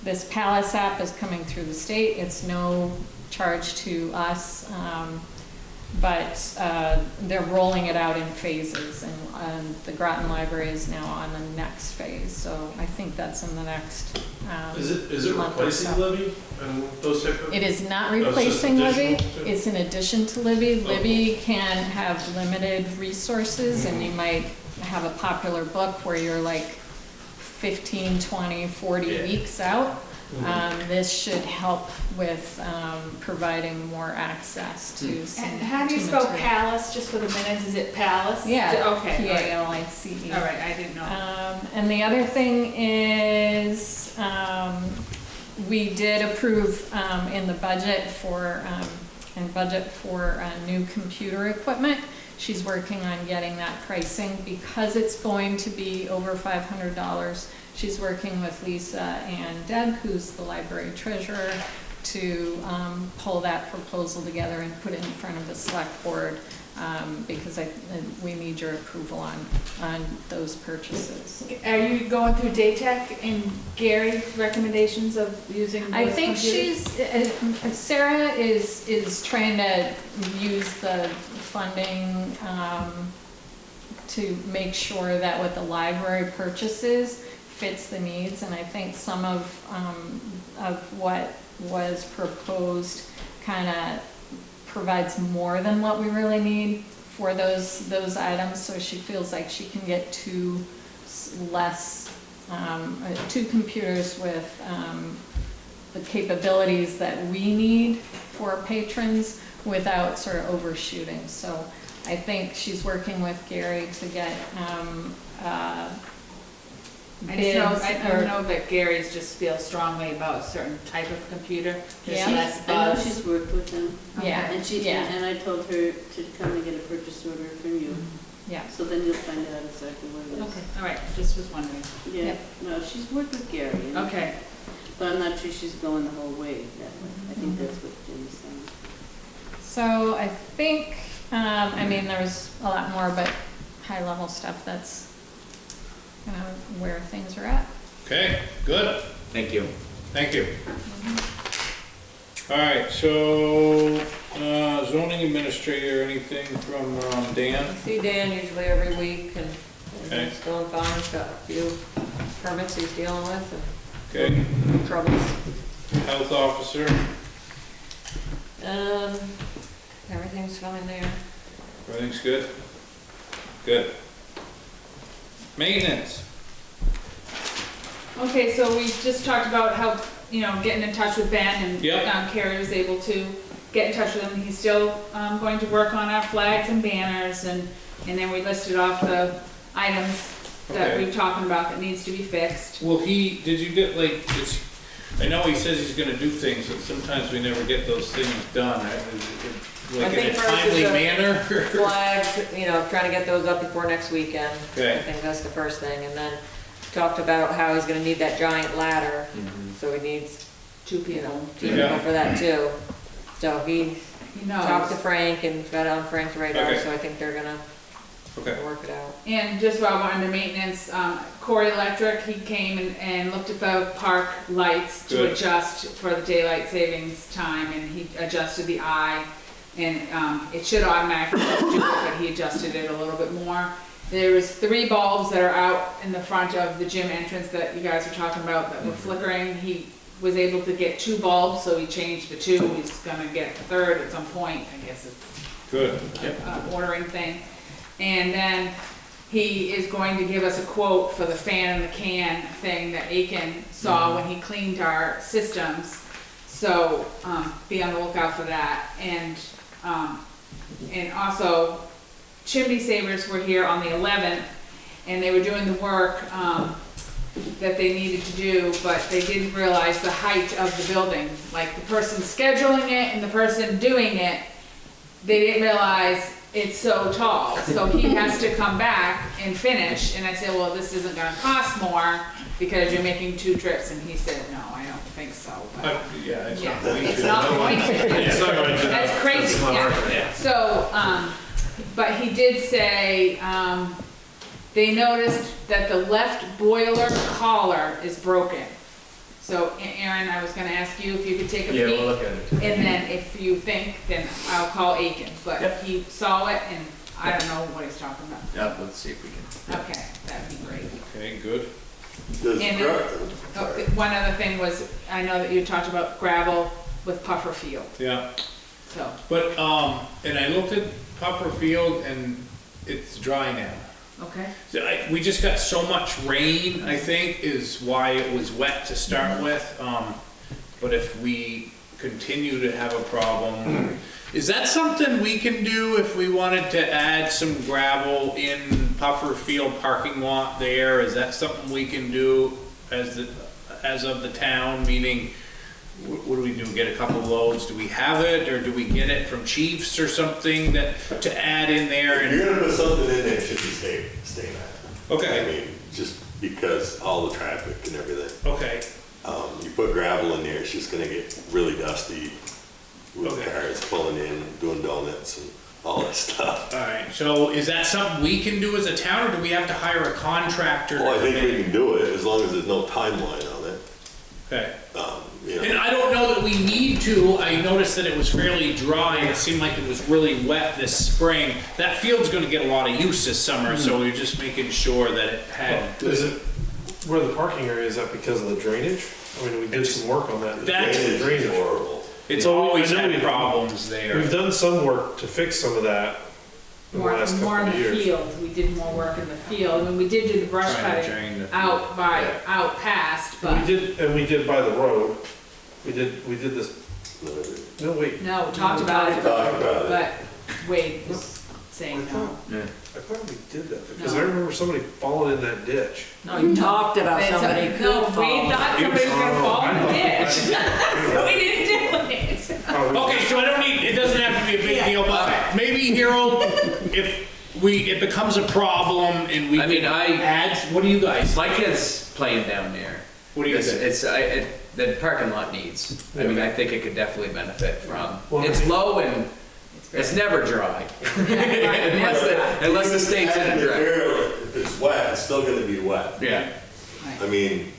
This Palace app is coming through the state. It's no charge to us. but they're rolling it out in phases, and the Groton Library is now on the next phase, so I think that's in the next Is it month or replacing so. Libby and those type of? It is not That's just replacing Libby, additional to- it's in addition to Libby. Okay. Libby can have limited resources, and you might have a popular book where you're like 15, 20, 40 Yeah. weeks out. This should help with providing more access to some. And how do you to spell material. palace, just for the minutes, is it palace? Yeah. Okay, P-A-L-I-C-E. all right, I didn't know. And the other thing is, we did approve, in the budget for new computer equipment. She's working on getting that pricing because it's going to be over $500. She's working with Lisa and Deb, who's the library treasurer, to pull that proposal together and put it in front of the select board, because we need your approval on those purchases. Are you going through Daytech and Gary's recommendations of using those I think computers? Sarah is trying to use the funding to make sure that what the library purchases fits the needs, and I think some of what was proposed kind of provides more than what we really need for those items, so she feels like she can get two computers with the capabilities that we need for patrons without sort of overshooting. So I think she's working with Gary to get bids. I know that Gary's just feels strongly about a certain type of computer. There's Yeah. less I know buzz. she's worked with them. Yeah, And yeah. and I told her to come and get a purchase order from you, Yeah. so then you'll find out exactly what it is. Okay, all right, just was wondering. Yeah, Yep. no, she's worked with Gary. and- Okay, But I'm not sure she's going the whole way that way. I think that's what Jim's saying. So I think, I mean, there was a lot more, but high-level stuff, that's kind of where things are at. Okay, good, Thank you. thank you. All right, so zoning administrator, anything from Dan? I see Dan usually every week, and Okay. he's doing fine, he's got a few permits he's dealing with, Okay, and troubles. health officer, Everything's coming there. everything's good? Good. Maintenance, okay, so we just talked about how, getting in touch with Ben, and Yep. Carrie was able to get in touch with him. He's still going to work on our flags and banners, and then we listed off the items that Okay. we're talking about that needs to be fixed. well, did you get, I know he says he's gonna do things, but sometimes we never get those things done. Like in think a first is timely the manner? Flags, trying to get those up before next weekend. I Okay, think that's the first thing, and then talked about how he's gonna need that giant ladder, so he needs, Two people. two Yeah. people for that too. So he He knows. talked to Frank and got it on Frank's radar, Okay. so I think they're gonna okay, work it out. And just while we're under maintenance, Corey Electric, he came and looked at the park lights to Good. adjust for the daylight savings time, and he adjusted the eye. And it should automatically just do it, but he adjusted it a little bit more. There was 3 bulbs that are out in the front of the gym entrance that you guys were talking about that were flickering. He was able to get 2 bulbs, so he changed the 2. He's gonna get a third at some point, I guess it's good. ordering thing. And then he is going to give us a quote for the fan in the can thing that Aiken saw when he cleaned our systems. So, be on the lookout for that. And also, chimney savers were here on the 11th, and they were doing the work, that they needed to do, but they didn't realize the height of the building. Like, the person scheduling it and the person doing it, they didn't realize it's so tall, so he has to come back and finish, and I said, well, this isn't gonna cost more, because you're making 2 trips, and he said, no, I don't think so, but, Yeah, it's yeah, not going to. it's not going to. It's not going to. That's crazy, It's not yeah. hard. Yeah. So, but he did say, they noticed that the left boiler collar is broken. So Aaron, I was gonna ask you if you could take a Yeah, we'll peek, look at it. and then if you think, then I'll call Aiken, but Yep. he saw it, and I don't know what he's talking about. Yeah, let's see if we can. Okay, that'd be great. Okay, good. Does And one other thing was, I know that you talked about gravel with puffer field, Yeah, so, but, and I looked at Puffer Field and it's dry now. okay? So we just got so much rain, I think, is why it was wet to start with. But if we continue to have a problem, is that something we can do if we wanted to add some gravel in Puffer Field parking lot there? Is that something we can do as of the town, meaning, what do we do, get a couple loads? Do we have it, or do we get it from chiefs or something to add in there? If you're gonna put something in there, it should be staying at. I Okay, mean, just because all the traffic and everything. okay. You put gravel in there, it's just gonna get really dusty with Okay. cars pulling in, doing donuts and all that stuff. All right, so is that something we can do as a town, or do we have to hire a contractor? Well, I to think come we in? can do it as long as there's no timeline on it. Okay, You and know, I don't know that we need to. I noticed that it was fairly dry, and it seemed like it was really wet this spring. That field's gonna get a lot of use this summer, so we're just making sure that it had Is good. it, where the parking area, is that because of the drainage? I mean, we did some work on that. That's- it's Drainage. horrible. It's So, always I know had we- problems there. We've done some work to fix some of that in the More, last more couple in of the years. field, we did more work in the field, I mean, we did do the brush Trying to cutting drain the- out by, Yeah. out past, We but, did by the road. We did this, no, wait. no, we talked about it, Talked about it. but Wade was saying no. I thought we did that, because I remember somebody falling in that ditch. No, you talked about It's- somebody No, could Wade fall. thought somebody was gonna fall in the ditch, I so we didn't do it. Okay, so I don't need, it doesn't have to be a big deal, but maybe Harold, if it becomes a problem and we I mean, can I- add, what do you guys? My kid's playing down there. What do you It's, think? the parking lot needs. I mean, I think it could definitely benefit from. Well, I It's mean- low and it's never dry. Yeah, Unless the state's in it dry. If it's wet, it's still gonna be wet. Yeah. I mean,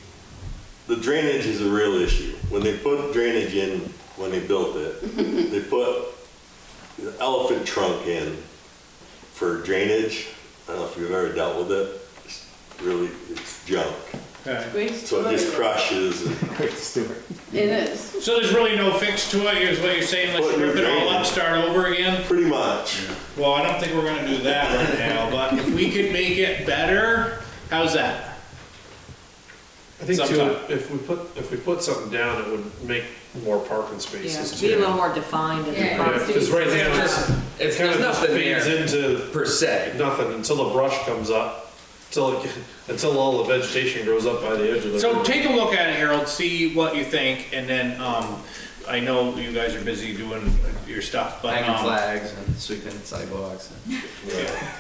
the drainage is a real issue. When they put drainage in, when they built it, they put the elephant trunk in for drainage. I don't know if you've ever dealt with it. It's really, it's junk. Okay. So it just crushes and Great Stuart. It is. So there's really no fix to it, is what you're saying, let's Put new rip it all up, drainage. start over again? pretty much. Well, I don't think we're gonna do that right now, but if we could make it better, how's that? I think too, Sometime. if we put something down, it would make more parking Yeah, spaces be a too. little more defined in the Yeah. park. Because right now, It's, it kind there's of just nothing fades there into per se. nothing until the brush comes up, until all the vegetation grows up by the edge of the. So take a look at it, Harold, see what you think, and then, I know you guys are busy doing your stuff, but, Hanging flags and sweeping sidewalks. And,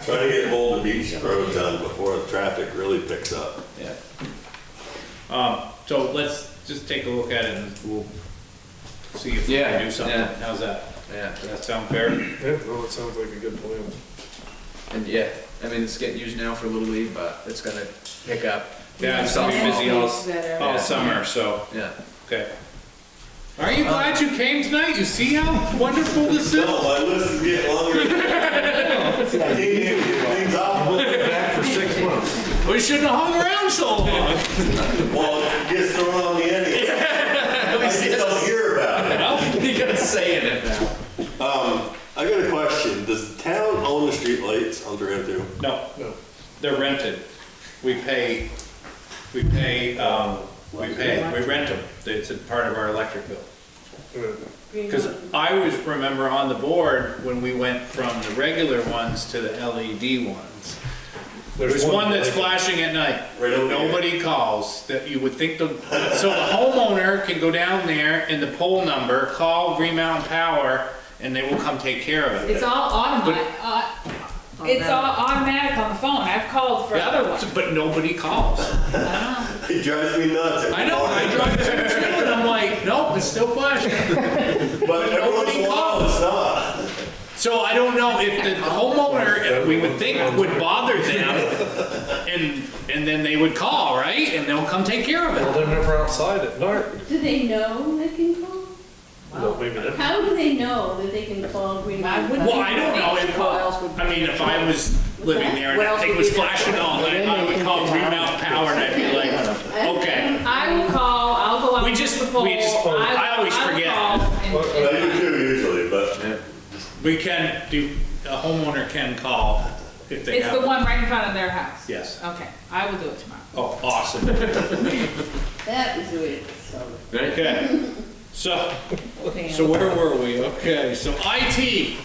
Trying to get Boulder Beach Road done before the traffic really picks up. yeah. so let's just take a look at it and we'll see if we Yeah, can do something. yeah. How's that? Yeah. Does that sound fair? Yeah, no, it sounds like a good plan. And yeah, I mean, it's getting used now for Little League, but it's gonna pick up. Yeah, it's gonna be busy all Yeah. summer, so, Yeah. okay. Aren't you glad you came tonight? You see how wonderful this is? No, my list is getting longer. I can't get things off. Back for 6 months. We shouldn't have hung around so long. Well, it gets thrown on the end. I just don't hear about it. Well, You gotta say it now. I got a question. Does the town own the streetlights on 302? no, No. they're rented. We we rent them. It's a part of our electric bill. Because I always remember on the board when we went from the regular ones to the LED ones. There's one that's flashing at night. Right over here. Nobody calls, that you would think so the homeowner can go down there in the pole number, call Green Mountain Power, and they will come take care of it. It's all automatic, it's all automatic on the phone, I've called for other ones. But nobody calls. It drives me nuts. I know, I drive through too, and I'm like, nope, it's still flashing. But every once in a while, it's not. So I don't know if the homeowner, we would think, would bother them, and then they would call, right? And they'll come take care of Well, it. they're never outside at dark. Do they know they can call? Well, maybe that. How do they know that they can call Green Mountain? Well, I don't know, What else would I mean, if I was living there and What that else thing would was be there? flashing all night, I would call Green Mountain Power and I'd be like, okay. I will call, I'll go out We to just- the pole. we just- I always will forget. call and- I do too usually, but We can do, a homeowner can call if they It's have. the one right in front of their house? Yes. Okay, I will do it tomorrow. Oh, awesome. That is the way it's sold. Okay, so where were we? Okay, so IT,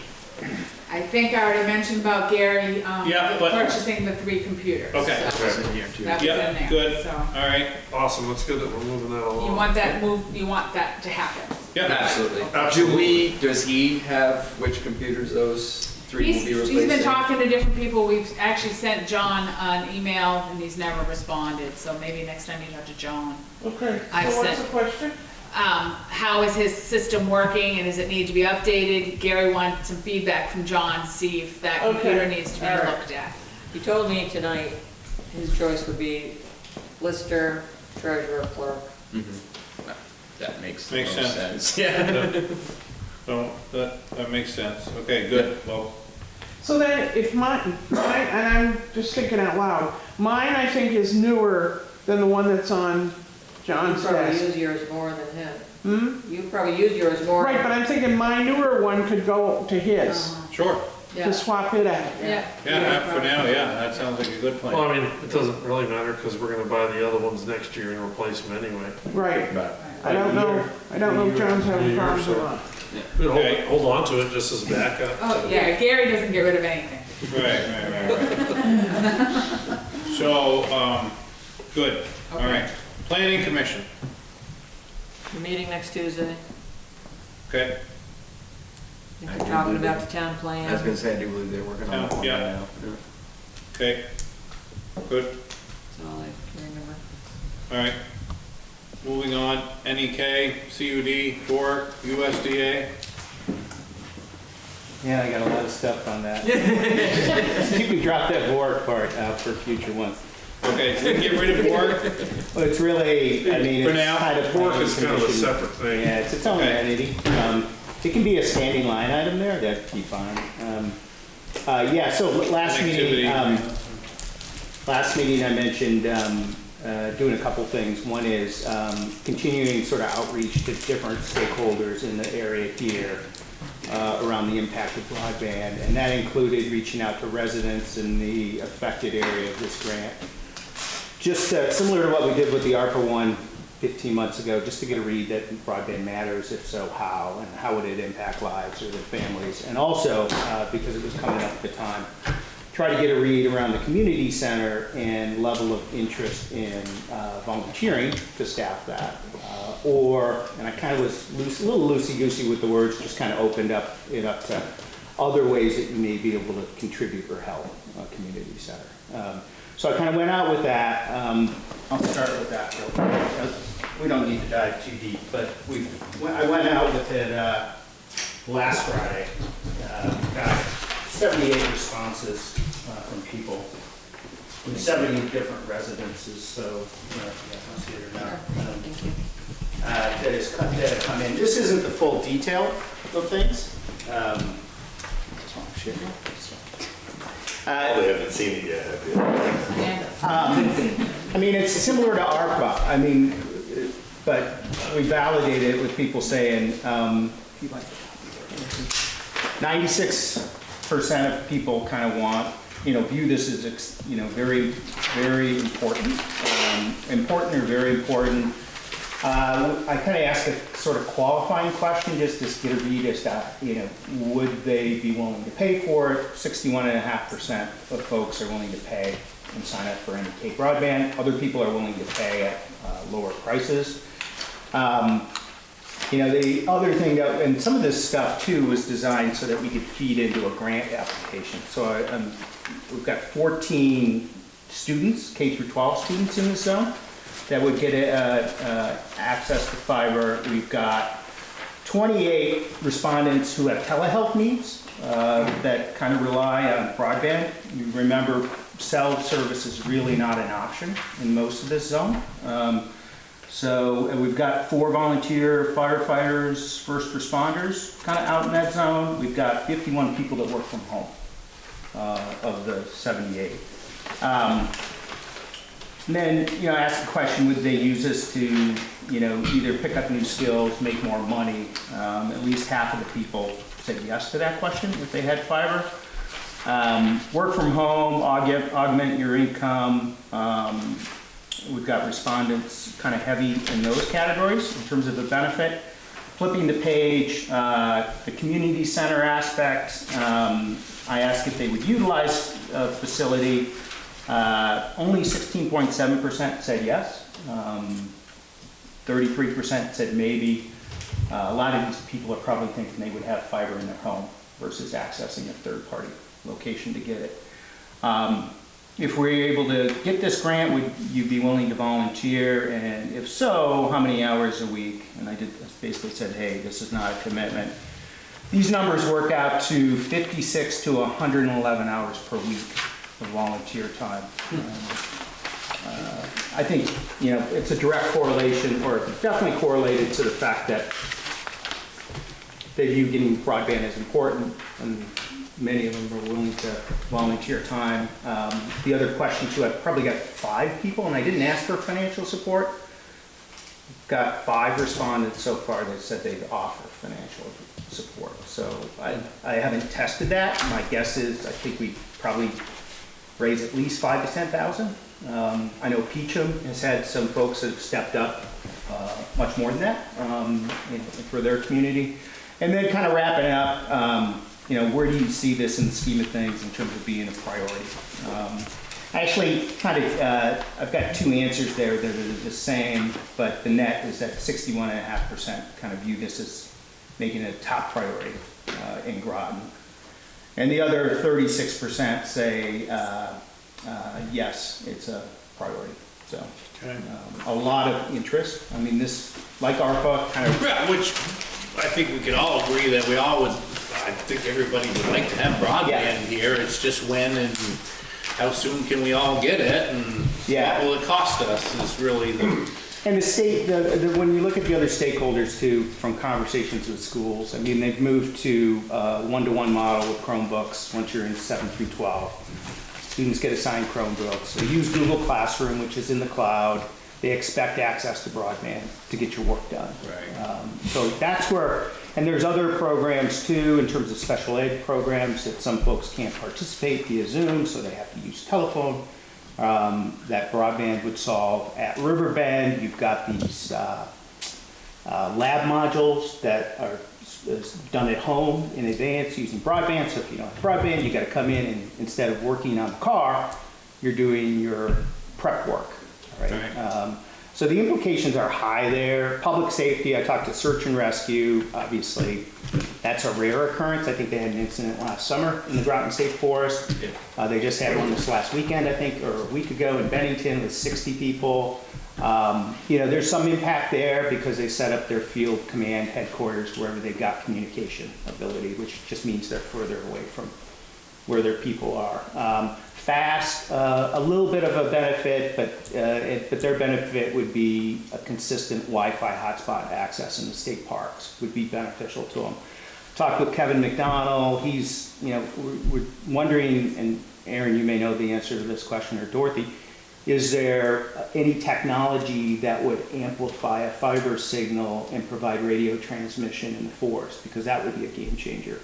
I think I already mentioned about Gary, Yeah, but- purchasing the 3 computers. Okay. So, That was in here too. that was in yeah, there, good, so. all right, Awesome, that's good that we're moving that along. You want that move, you want that to happen? yeah. Absolutely. Absolutely. Does he have which computers those 3 will be replacing? He's been talking to different people, we've actually sent John an email and he's never responded, so maybe next time you talk to John. Okay, I've so what's sent- the question? How is his system working and does it need to be updated? Gary wanted some feedback from John to see if that Okay, computer needs to be all right. looked at. He told me tonight his choice would be Lister, Treasurer, Clerk. Mhm. That makes the Makes most sense. sense. Yeah. So, that makes sense, okay, good, well, So then, if mine, and I'm just thinking out loud, mine I think is newer than the one that's on You John's probably desk. use yours more than him. Hmm? You probably use yours more. Right, but I'm thinking my newer one could go to his, sure, Yeah, to swap it out. yeah. yeah, for now, yeah, that sounds like a good Well, plan. I mean, it doesn't really matter because we're gonna buy the other ones next year and replace them anyway. Right, But I don't know if John's having problems or not. Okay. Hold on to it just as backup. Oh, yeah, Gary doesn't get rid of anything. Right. So, good, all right, planning commission, We're meeting next Tuesday. okay, We're I do talking believe about it. the town I plan. was gonna say, I do believe they're working on it right Yeah. now. okay, good, That's all I can remember. all right. Moving on, NEK, CUD, VOREC, USDA, Yeah, I got a lot of stuff on that. You can drop that VOREC part out for future ones. okay, we can get rid of VOREC, Well, it's really, I mean, For it's now, kind of. Work is kind of a commission. separate thing. Yeah, it's its own Okay. entity. It can be a standing line item there, that'd be fine. Yeah, so Connectivity. last meeting I mentioned doing a couple things. One is continuing sort of outreach to different stakeholders in the area here around the impact of broadband, and that included reaching out to residents in the affected area of this grant. Just similar to what we did with the ARPA one 15 months ago, just to get a read that broadband matters, if so, how, and how would it impact lives or their families. And also, because it was coming up at the time, try to get a read around the community center and level of interest in volunteering to staff that. And I kind of was a little loosey-goosey with the words, just kind of opened up to other ways that you may be able to contribute or help a community center. So I kind of went out with that. I'll start with that real quick. We don't need to dive too deep, but I went out with it last Friday. Got 78 responses from people from 70 different residences, so you know, if you guys want to see it or not. Thank you. That have come in. This isn't the full detail of things. This one, shit. probably haven't seen it yet, have you? I mean, it's similar to ARPA. I mean, but we validate it with people saying, 96% of people kind of want, view this as, very, very important. Important or very important. I kind of asked a sort of qualifying question just to get a read as to, would they be willing to pay for it? 61.5% of folks are willing to pay and sign up for NEK broadband. Other people are willing to pay at lower prices. The other thing, and some of this stuff too was designed so that we could feed into a grant application. So we've got 14 students, K through 12 students in this zone that would get access to fiber. We've got 28 respondents who have telehealth needs that kind of rely on broadband. You remember, cell service is really not an option in most of this zone. So we've got 4 volunteer firefighters, first responders kind of out in that zone. We've got 51 people that work from home of the 78. And then, ask the question, would they use this to, either pick up new skills, make more money? At least half of the people said yes to that question if they had fiber. Work from home, augment your income. We've got respondents kind of heavy in those categories in terms of the benefit. Flipping the page, the community center aspect, I asked if they would utilize a facility. Only 16.7% said yes. 33% said maybe. A lot of these people are probably thinking they would have fiber in their home versus accessing a third-party location to get it. If we're able to get this grant, would you be willing to volunteer? And if so, how many hours a week? And I basically said, hey, this is not a commitment. These numbers work out to 56 to 111 hours per week of volunteer time. I think, it's a direct correlation, or definitely correlated to the fact that they view getting broadband as important, and many of them are willing to volunteer time. The other question too, I've probably got 5 people, and I didn't ask for financial support. Got 5 respondents so far that said they'd offer financial support. So I haven't tested that. My guess is I think we probably raise at least 5,000 to 10,000. I know Peacham has had some folks that have stepped up much more than that for their community. And then kind of wrapping up, where do you see this in the scheme of things in terms of being a priority? Actually, I've got 2 answers there that are the same, but the net is that 61.5% kind of view this as making it a top priority in Groton. And the other 36% say, yes, it's a priority. So, a lot of interest. I mean, this, like ARPA, kind of... Yeah, which I think we can all agree that we all would, I think everybody would like to have broadband here. It's just when and how soon can we all get it, and what will it cost us is really the... And the state, when you look at the other stakeholders too, from conversations with schools, I mean, they've moved to a one-to-one model with Chromebooks once you're in 7 through 12. Students get assigned Chromebooks. They use Google Classroom, which is in the cloud. They expect access to broadband to get your work done. Right. So that's where, and there's other programs too, in terms of special ed programs that some folks can't participate via Zoom, so they have to use telephone. That broadband would solve. At Riverbend, you've got these lab modules that are done at home in advance using broadband. So if you don't have broadband, you got to come in and instead of working on the car, you're doing your prep work. Right? So the implications are high there. Public safety, I talked to search and rescue. Obviously, that's a rare occurrence. I think they had an incident last summer in the Groton State Forest. They just had one this last weekend, I think, or a week ago in Bennington with 60 people. There's some impact there because they set up their field command headquarters wherever they've got communication ability, which just means they're further away from where their people are. Fast, a little bit of a benefit, but their benefit would be a consistent Wi-Fi hotspot access in the state parks would be beneficial to them. Talked with Kevin McDonald. He's, we're wondering, and Aaron, you may know the answer to this question, or Dorothy, is there any technology that would amplify a fiber signal and provide radio transmission in the forest? Because that would be a game changer,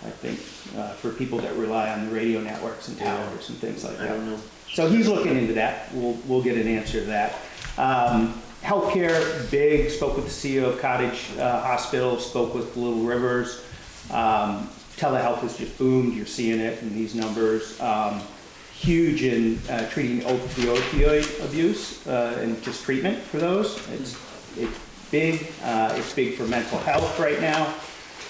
I think, for people that rely on the radio networks and towers and things like that. I don't know. So he's looking into that. We'll get an answer to that. Healthcare, big, spoke with the CEO of Cottage Hospital, spoke with Little Rivers. Telehealth has just boomed. You're seeing it in these numbers. Huge in treating the opioid abuse and just treatment for those. It's big. It's big for mental health right now.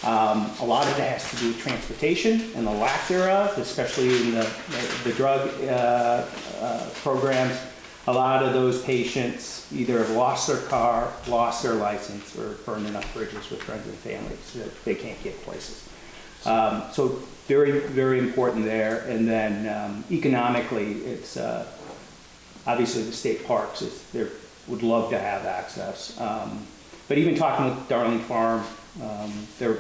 A lot of it has to do with transportation and the lack thereof, especially in the drug programs. A lot of those patients either have lost their car, lost their license, or burned enough bridges with friends and family so that they can't get places. So very, very important there. And then economically, it's obviously the state parks, they would love to have access. But even talking with Darling Farm, they're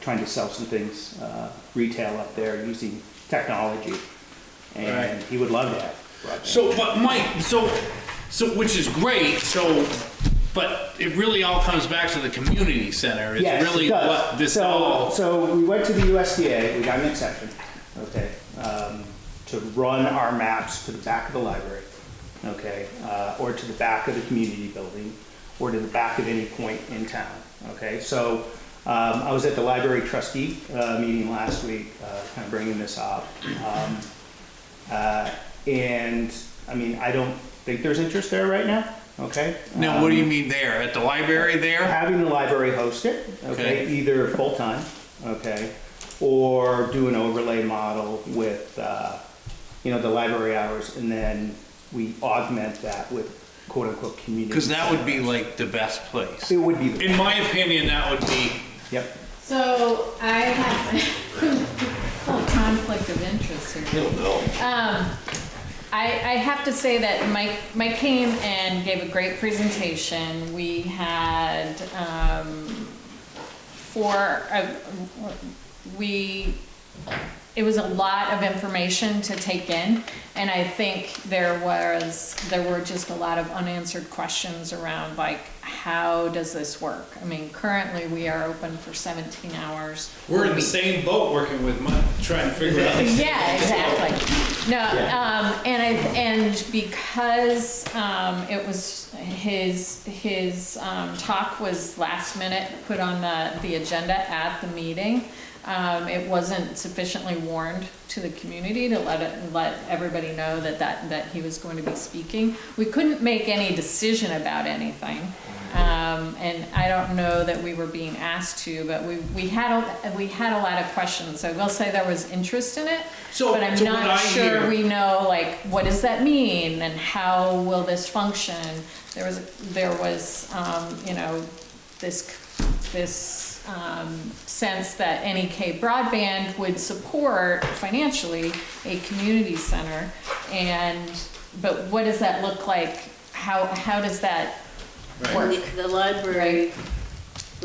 trying to sell some things, retail up there using technology. And he would love that. So, but Mike, so which is great, but it really all comes back to the community center, is Yes, really it does. what this all. So we went to the USDA, we got an exception, okay, to run our maps to the back of the library, okay, or to the back of the community building, or to the back of any point in town, okay? So I was at the library trustee meeting last week, kind of bringing this up. And I mean, I don't think there's interest there right now, okay? Now, what do you mean there? At the library there? Having the library host it, okay, either full-time, okay, or do an overlay model with, you know, the library hours, and then we augment that with quote-unquote community. Because that would be centers. like the best place. It would be. The In my opinion, that would be. Yep. So I have a conflict of interest here. I have to say that Mike came and gave a great presentation. We had it was a lot of information to take in, and I think there were just a lot of unanswered questions around, like, how does this work? I mean, currently we are open for 17 hours. We're in the same boat working with Mike, trying to figure out. Yeah, exactly. No, and because it was his talk was last minute put on the agenda at the meeting. It wasn't sufficiently warned to the community to let everybody know that he was going to be speaking. We couldn't make any decision about anything. And I don't know that we were being asked to, but we had a lot of questions. I will say there was interest in it, but I'm not sure we know, like, what does that mean and how will this function? There was you know, this sense that NEK Broadband would support financially a community center, but what does that look like? How does that work? The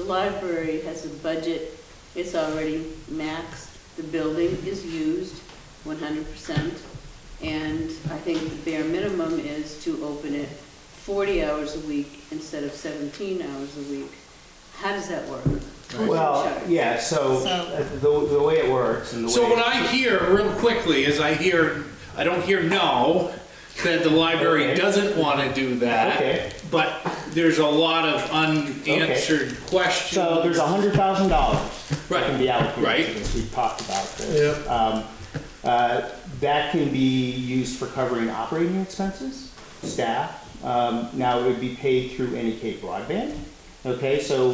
library has a budget, it's already maxed, the building is used 100%, and I think the bare minimum is to open it 40 hours a week instead of 17 hours a week. How does that work? Well, yeah, so the way it works and the way. So what I hear real quickly is I don't hear no, that the library doesn't want to do that, but there's a lot of unanswered questions. So there's $100,000 that can be allocated to this. We've talked about this. That can be used for covering operating expenses, staff. Now it would be paid through NEK Broadband. Okay, so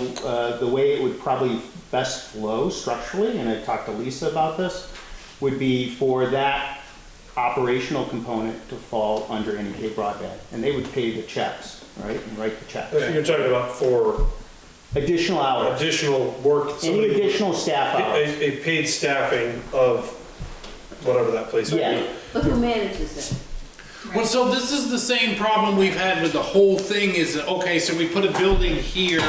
the way it would probably best flow structurally, and I talked to Lisa about this, would be for that operational component to fall under NEK Broadband, and they would pay the checks, right, and write the checks. You're talking about for additional hours, additional work, any additional staff hours, a paid staffing of whatever that place would be. But who manages it? Well, so this is the same problem we've had with the whole thing is, okay, so we put a building here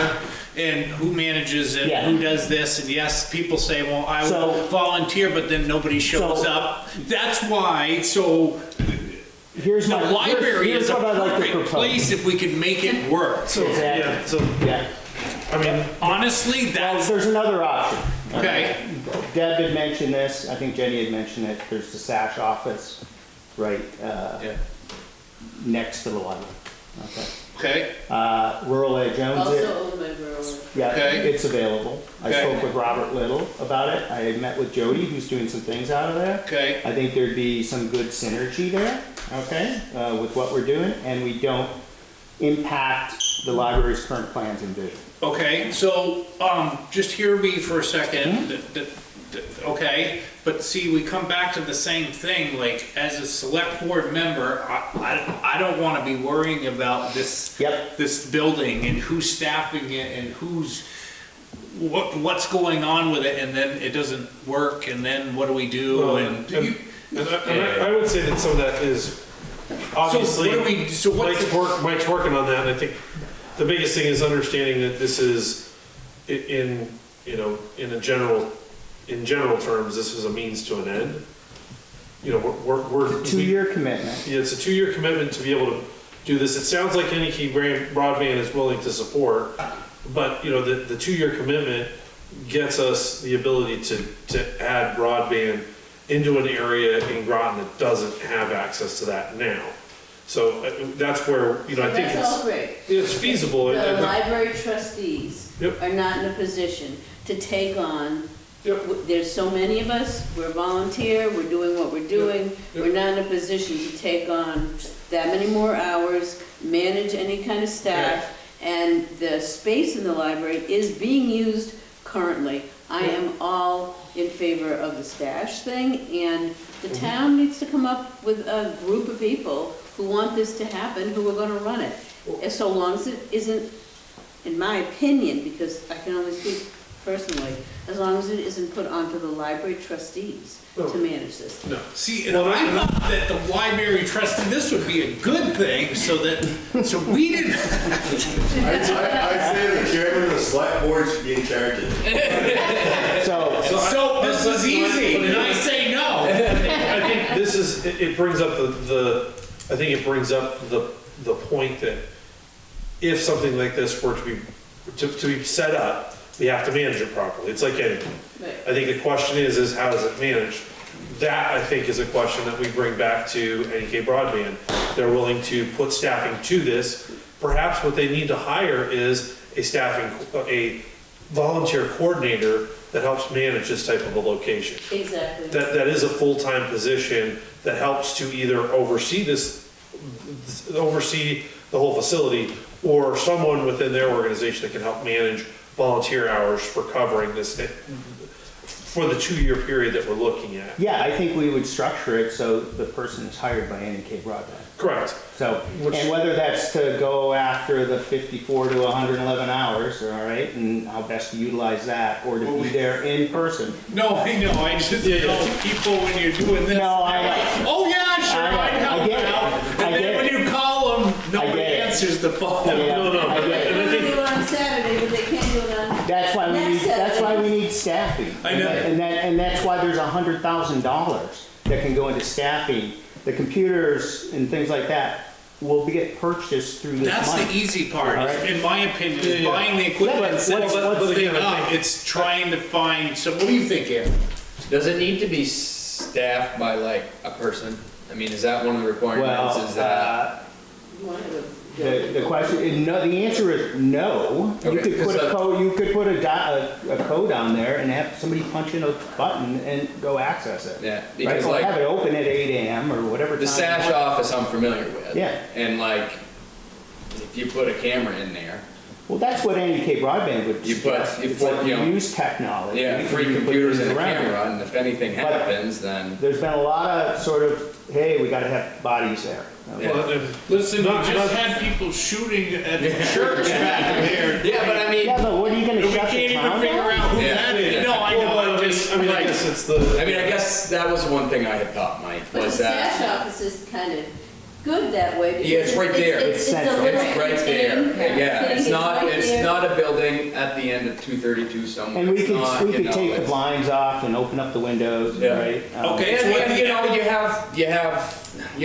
and who manages it, who does this, and yes, people say, well, I will volunteer, but then nobody shows up. That's why, here's the library is a perfect place if we can make it work. I mean, honestly, that's... Well, there's another option. Okay. Deb had mentioned this, I think Jenny had mentioned it, there's the SASH office, right, next to the library, okay? Rural Ed Jones. Also owned by Rural Ed. Yeah, it's available. I spoke with Robert Little about it. I had met with Jody, who's doing some things out of there. Okay. I think there'd be some good synergy there, okay, with what we're doing, and we don't impact the library's current plans and vision. Okay, so just hear me for a second. Okay, but see, we come back to the same thing, like, as a select board member, I don't want to be worrying about this building and who's staffing it and who's what's going on with it, and then it doesn't work, and then what do we do? And I would say that some of that is obviously, Mike's working on that, and I think the biggest thing is understanding that this is in general terms, this is a means to an end. You know, we're It's a 2-year commitment. Yeah, it's a 2-year commitment to be able to do this. It sounds like NEK Broadband is willing to support, but you know, the 2-year commitment gets us the ability to add broadband into an area in Groton that doesn't have access to that now. So that's where, you know, I think That's all great. it's feasible. The library trustees Yep. are not in a position to take on, Yep. there's so many of us, we're volunteer, we're doing what we're doing. Yep. We're not in a position to take on that many more hours, manage any kind of staff, and the space in the library is being used currently. I am all in favor of the stash thing, and the town needs to come up with a group of people who want this to happen, who are gonna run it. And so long as it isn't, in my opinion, because I can only speak personally, as long as it isn't put onto the library trustees to manage this. No. See, and I thought that the library trustee, this would be a good thing, so we didn't. I say the chairman of the select board should be in charge of it. So this is easy, and I say no. I think this is, it brings up I think it brings up the point that if something like this were to be set up, we have to manage it properly. It's like anything. Right. I think the question is how does it manage? That, I think, is a question that we bring back to NEK Broadband. They're willing to put staffing to this. Perhaps what they need to hire is a volunteer coordinator that helps manage this type of a location. Exactly. That is a full-time position that helps to either oversee the whole facility, or someone within their organization that can help manage volunteer hours for covering this for the 2-year period that we're looking at. Yeah, I think we would structure it so the person is hired by NEK Broadband. Correct. So, and whether that's to go after the 54 to 111 hours, all right, and how best to utilize that, or to be there in person. No, I know, I just tell people when you're doing this. No, Oh, yeah, sure, I'd help get it. out. And then when you call them, nobody answers the phone. No, I get They it. want to do it on Saturday, but they can't do it on. That's why we need staffing. I know. And that's why there's $100,000 that can go into staffing. The computers and things like that will get purchased through this That's money. the easy part, All right. in my opinion, is Yeah. buying the equipment and setting but the thing again, I up. It's trying to find, so what do you think, Aaron? Does it need to be staffed by like a person? I mean, is that one of the requirements, is that? You want to have a- The question, no, the answer is no. You Okay, could put a because, code, you could put a code on there and have somebody punch in a button and go access it. Yeah, Right, because or like, have it open at 8 AM or whatever time. the SASH office I'm familiar with. Yeah. And like, if you put a camera in there, Well, that's what NEK Broadband would You put- suggest. you It's put, like you know, use technology. yeah, You free can put computers things and a around. camera, and if anything But- happens, then. There's been a lot of sort of, hey, we gotta have bodies there. Okay. Well, and Listen, we Not- just not- had people shooting at the church back there. Yeah, but I mean, Yeah, but what are you gonna We shut can't the even town figure down? out who Yeah. that is. No, I Well, know, but I'm just I like. guess it's the. I mean, I guess that was one thing I had thought, Mike, But the was stash that. office is kind of good that way. because Yeah, it's right there. It's a central. little It's right there, contained yeah, thing. it's not, right it's there. not a building at the end of 232 somewhere. And we It's could, not, we you could know, take the it's- blinds off and open up the windows, Yeah. right? Okay. And, So what and, do you you- know, you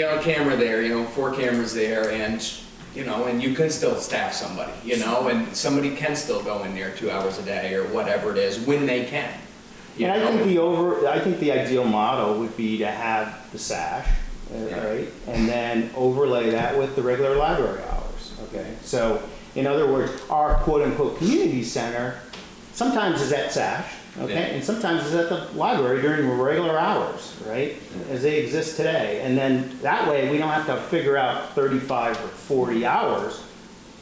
have a camera there, 4 cameras there, and, and you can still staff somebody, and somebody can still go in there 2 hours a day or whatever it is, when they can. you And know? I think the ideal model would be to have the SASH, right? And then overlay that with the regular library hours, okay? So, in other words, our quote-unquote community center sometimes is at SASH, okay? Yeah. And sometimes is at the library during regular hours, right? As they exist today. And then that way, we don't have to figure out 35 or 40 hours,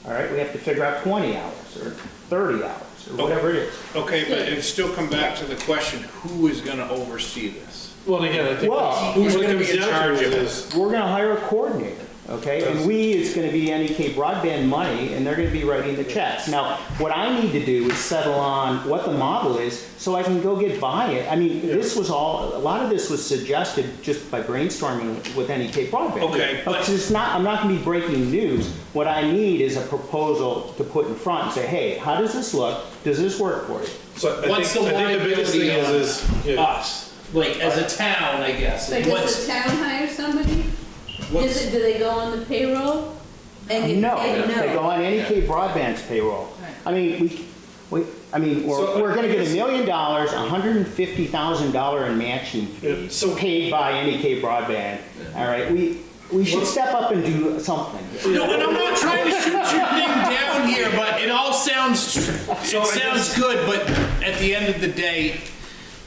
all right? We have to figure out 20 hours or 30 hours or whatever it is. Okay, but it still come back to the question, who is gonna oversee this? Well, again, I think Well, that's- who's what it gonna be comes in down to charge of is- We're gonna hire a coordinator, okay? And we is gonna be NEK broadband money, and they're gonna be writing the checks. Now, what I need to do is settle on what the model is, so I can go get by it. I mean, this was all, a lot of this was suggested just by brainstorming with NEK broadband. Okay, but- It's not, I'm not gonna be breaking news. What I need is a proposal to put in front and say, hey, how does this look? Does this work for you? So What's the I think the biggest thing liability on is yeah. us? Like, as a town, I guess. So does the town hire somebody? What's- Do they go on the payroll and get No, paid? they go on NEK broadband's payroll. I mean, So- we're gonna get $1 million, $150,000 in matching fees So- paid by NEK broadband. All right, we should step up and do something. No, and I'm not trying to shoot your thing down here, but it all sounds, good, but at the end of the day,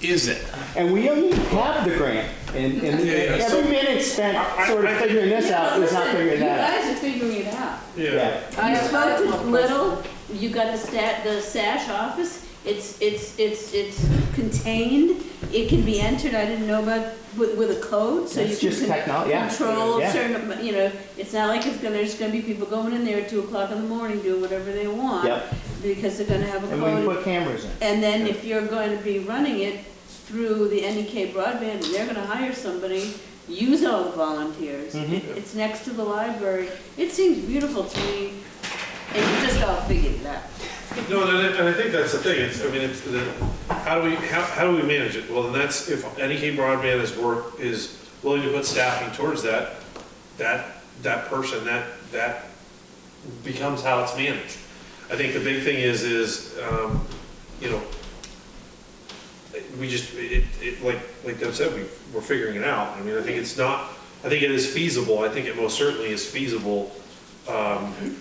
is it? And we don't even have the grant, and every minute spent sort of figuring this out is not figuring You that out. guys are figuring it out. Yeah. I spoke to Little, you got the SASH office, it's contained, it can be entered, I didn't know about, with a code, so you It's can just yeah. control Yeah. certain, it's not like there's gonna be people going in there at 2:00 in the morning doing whatever they want. Yep. Because they're gonna have a And we can code. put cameras in. And then if you're going to be running it through the NEK broadband, and they're gonna hire somebody, use all the volunteers. It's next to the library. It seems beautiful to me, and you just all figured it out. No, and I think that's the thing, it's how do we manage it? Well, and that's, if NEK broadband is willing to put staffing towards that person, that becomes how it's managed. I think the big thing is, we just, like Deb said, we're figuring it out. I mean, I think it is feasible, I think it most certainly is feasible. And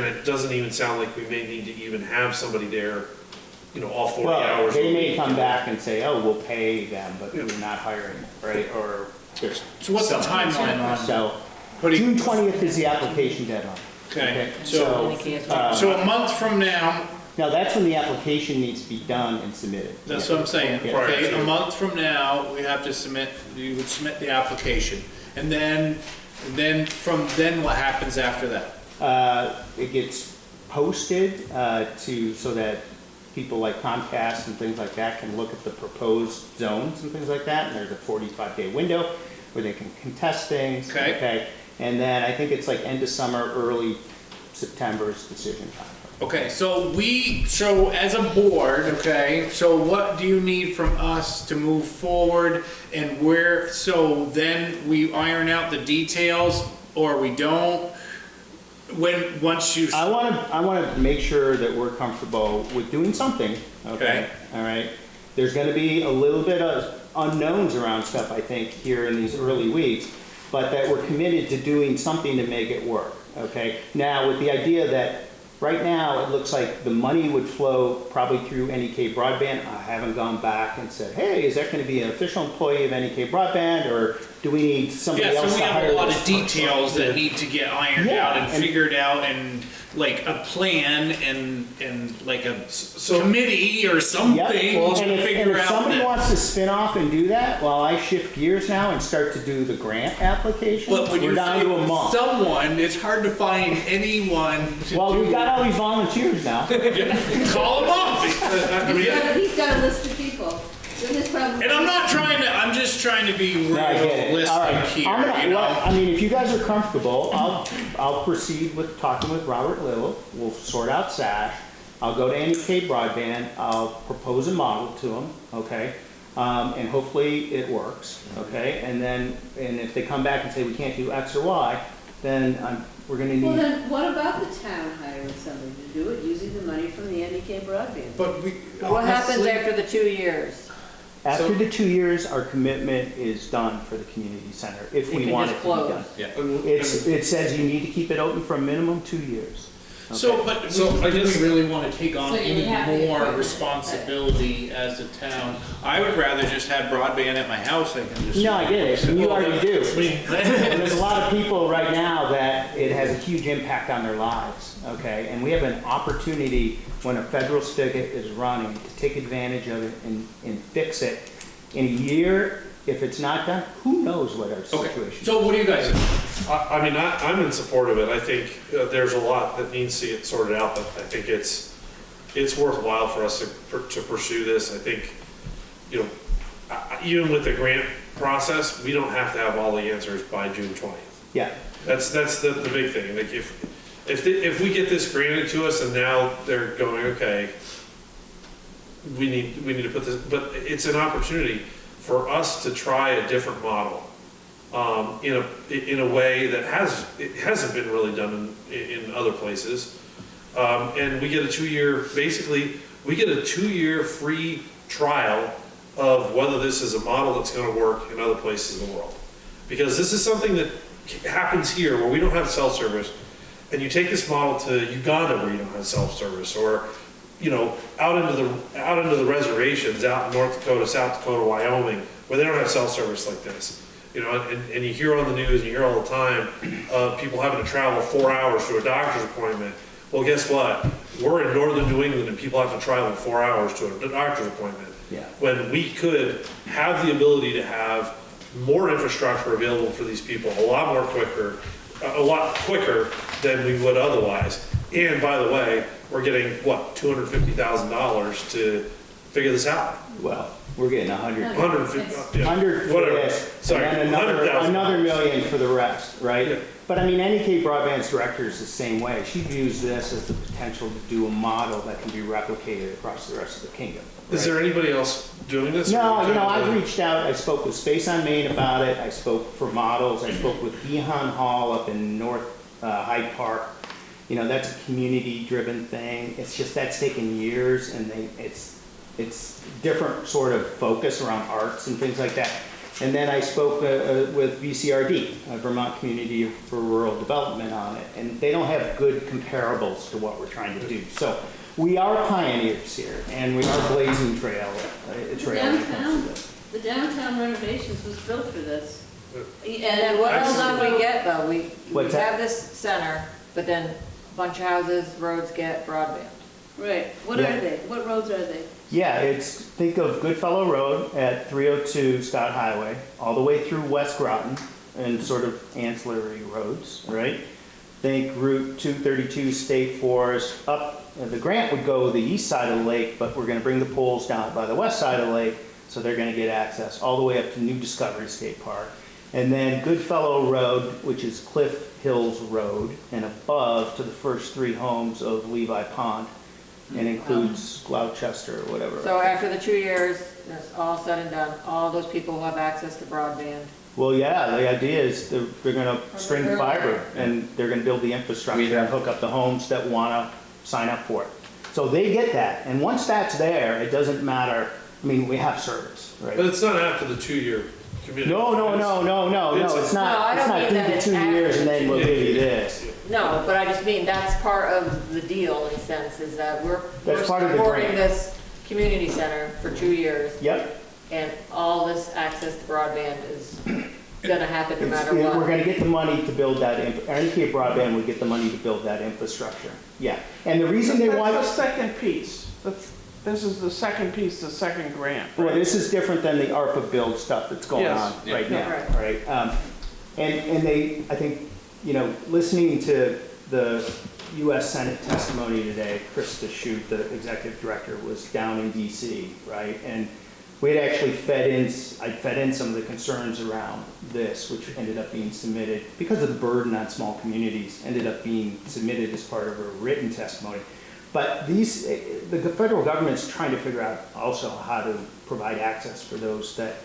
it doesn't even sound like we may need to even have somebody there, all 40 Well, hours. they may come back and say, oh, we'll pay them, but we're not hiring, right? Or there's. So what's the timeline on So, putting? June 20th is the application deadline. Okay, so a month from now, Now, that's when the application needs to be done and submitted. that's what I'm saying, Yeah. okay, a month from now, we have to you would submit the application. And then what happens after that? It gets posted so that people like Comcast and things like that can look at the proposed zones and things like that. And there's a 45-day window where they can contest things. Okay. And then I think it's like end of summer, early September's decision time. Okay, so as a board, okay, so what do you need from us to move forward and so then we iron out the details or we don't? Once you. I want to make sure that we're comfortable with doing something. Okay. All right. There's going to be a little bit of unknowns around stuff, I think, here in these early weeks, but that we're committed to doing something to make it work. Okay. Now, with the idea that right now it looks like the money would flow probably through NEK broadband. I haven't gone back and said, hey, is that going to be an official employee of NEK broadband, or do we need somebody else So we to hire? have a lot of details that need to get ironed out and figured out, and like a plan and like a committee or something Yep. to And figure if out somebody that. wants to spin off and do that, while I shift gears now and start to do the grant application, But when we're you down say to a month. someone, it's hard to find anyone to Well, do. we've got all these volunteers now. Call them up. He's got a list of people. And I'm just trying to be No, I get it. All realistic right. here, I mean, if you guys are comfortable, I'll proceed with talking with Robert Little. We'll sort out SASH. I'll go to NEK broadband. I'll propose a model to them, okay? And hopefully it works, okay? And if they come back and say we can't do X or Y, then we're gonna need. Well, then what about the town hiring somebody to do it using the money from the NEK broadband? But What happens after the 2 years? After the 2 years, our commitment is done for the community center, if we want it to be done. It says you need to keep it open for a minimum 2 years. So, Okay. do we really want to take on So you would any have the more equipment. responsibility as a town? I would rather just have broadband at my house, I can just. No, I get it, and you already do. I mean, And there's a lot of people right now that it has a huge impact on their lives, okay? And we have an opportunity when a federal spigot is running to take advantage of it and fix it. In a year, If it's not done, who knows what our Okay, situation is. so what do you guys think? I mean, I'm in support of it. I think there's a lot that needs to get sorted out, but I think it's worthwhile for us to pursue this. I think, you know, even with the grant process, we don't have to have all the answers by June 20th. Yeah, That's the big thing. Like if we get this granted to us and now they're going, okay, we need to put this, but it's an opportunity for us to try a different model in a way that hasn't been really done in other places. And we get a 2-year, basically, we get a 2-year free trial of whether this is a model that's going to work in other places in the world. Because this is something that happens here where we don't have self-service, and you take this model to Uganda where you don't have self-service, or you know, out into the reservations, out in North Dakota, South Dakota, Wyoming, where they don't have self-service like this. You know, and you hear on the news and you hear all the time people having to travel 4 hours to a doctor's appointment. Well, guess what? We're in northern New England and people have to travel 4 hours to a doctor's appointment. Yeah. When we could have the ability to have more infrastructure available for these people a lot quicker than we would otherwise. And by the way, we're getting, what, $250,000 to figure this out? well, we're getting 100. 150, yeah. 100 for Whatever. this, Sorry, and then another $100,000. million for the rest, right? Yeah. But I mean, NEK Broadband's director is the same way. She views this as the potential to do a model that can be replicated across the rest of the kingdom. Is there anybody else doing this? No, you know, I've I've reached out, I spoke with Space on Main about it, I spoke for models, I spoke with Behan Hall up in North Hyde Park. You know, that's a community-driven thing. It's just that's taken years, and it's different sort of focus around arts and things like that. And then I spoke with VCRD, Vermont Community for Rural Development, on it, and they don't have good comparables to what we're trying to do. So we are pioneers here, and we are blazing trail when it comes to this. The downtown renovations was built for this. And then what else do we get though? We What's that? have this center, but then a bunch of houses, roads get broadband. Right, what Yeah. are they? What roads are they? Yeah, think of Goodfellow Road at 302 Scott Highway, all the way through West Groton, and sort of ancillary roads, right? Think Route 232 State Forest up, the grant would go the east side of the lake, but we're gonna bring the poles down by the west side of the lake, so they're gonna get access all the way up to New Discovery State Park. And then Goodfellow Road, which is Cliff Hills Road, and above to the first 3 homes of Levi Pond, and includes Gloucester or whatever. So after the 2 years, that's all said and done, all those people will have access to broadband. Well, yeah, the idea is they're gonna string fiber, and they're gonna build the infrastructure and hook up the homes that wanna sign up for it. So they get that, and once that's there, it doesn't matter, I mean, we have service, right? But it's not after the 2-year community. No, it's No, I don't not mean do that the it's 2 years and then we'll after. give you this. No, but I just mean that's part of the deal in a sense, is that we're That's part of the supporting grant. this community center for 2 years, Yep. and all this access to broadband is gonna happen no matter We're what. gonna get the money to build that, NK Broadband will get the money to build that infrastructure, yeah. And the reason they want. That's the second piece. This is the second piece, the second grant. Well, this is different than the ARPA build stuff that's going Yes. on right now, Right. right? And they, I think, you know, listening to the US Senate testimony today, Chris Deschute, the executive director, was down in DC, right? And we had actually I fed in some of the concerns around this, which ended up being submitted, because of the burden on small communities, ended up being submitted as part of a written testimony. But the federal government's trying to figure out also how to provide access for those that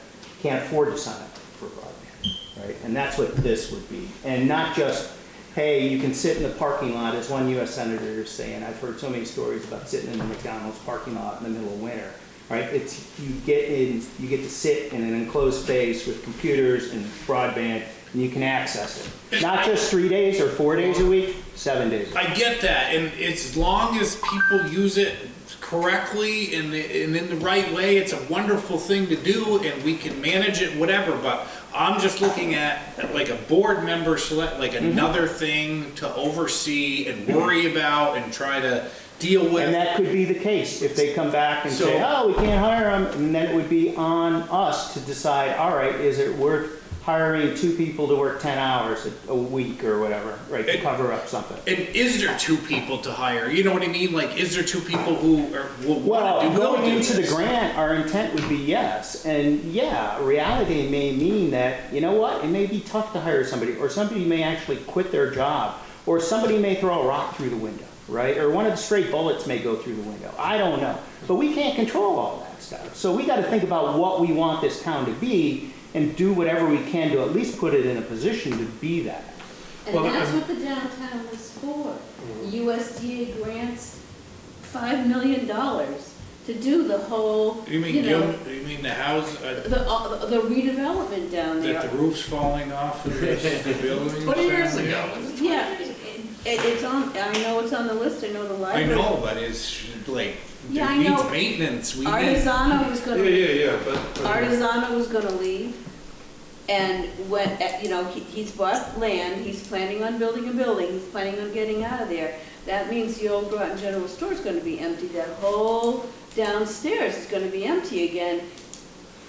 can't afford to sign up for broadband, right? And that's what this would be. And not just, hey, you can sit in the parking lot, as one US senator is saying. I've heard so many stories about sitting in the McDonald's parking lot in the middle of winter, right? It's, you get to sit in an enclosed space with computers and broadband, and you can access it. Not just 3 days or 4 days a week, 7 days a week. I get that, and as long as people use it correctly and in the right way, it's a wonderful thing to do, and we can manage it, whatever, but I'm just looking at like a board member select, like another thing to oversee and worry about and try to deal And with, that could be the case, if they come back and say, So- oh, we can't hire them, and then it would be on us to decide, all right, is it worth hiring 2 people to work 10 hours a week or whatever, right, to And- cover up something? and is there 2 people to hire? You know what I mean? Like, is there 2 people who will Well, wanna do, will going do into the this? grant, our intent would be yes, and yeah, reality may mean that, you know what, it may be tough to hire somebody, or somebody may actually quit their job, or somebody may throw a rock through the window, right? Or one of the stray bullets may go through the window, I don't know. But we can't control all that stuff, so we gotta think about what we want this town to be, and do whatever we can to at least put it in a position to be that. And that's what the downtown was for. USDA grants $5 million to do the whole, You mean, you mean the house, the redevelopment down that there. the roof's falling off of the building? 20 years ago. Yeah, it's on, I know it's on the list, I know the I library. know, but it's like, Yeah, it I needs know. maintenance, we need. Artisano was gonna. but. Artisano was gonna leave, and when, he's bought land, he's planning on building a building, he's planning on getting out of there. That means the old Groton General Store is gonna be empty, that whole downstairs is gonna be empty again.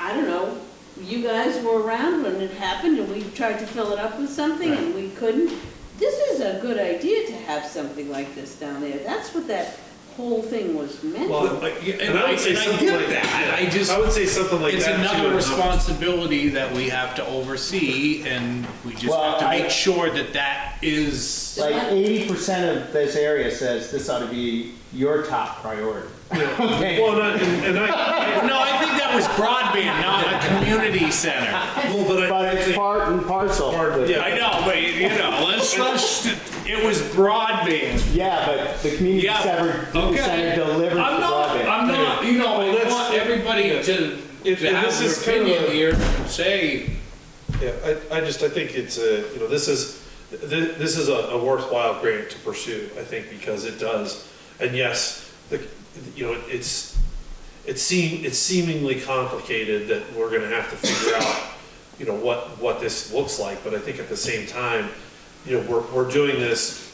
I don't know, you guys were around when it happened, and we tried to fill it up with something, and we couldn't. This is a good idea to have something like this down there, that's what that whole thing was meant Well, for. And I get that, I just. I would say something like that It's too, another and responsibility that we have to oversee, and we just Well, have to I- make sure that that is. Like 80% of this area says this ought to be your top priority. Okay. Well, and I, No, I think that was broadband, not a community center. well, but But it's part and parcel. Yeah. I know, but it was broadband. Yeah, but the community Yeah, center okay. delivers the I'm broadband. not, I that's- want everybody to If have this their is kind of opinion a- here and say, yeah, I think it's this is a worthwhile grant to pursue, I think, because it does. And yes, it's seemingly complicated that we're gonna have to figure out, what this looks like, but I think at the same time, we're doing this,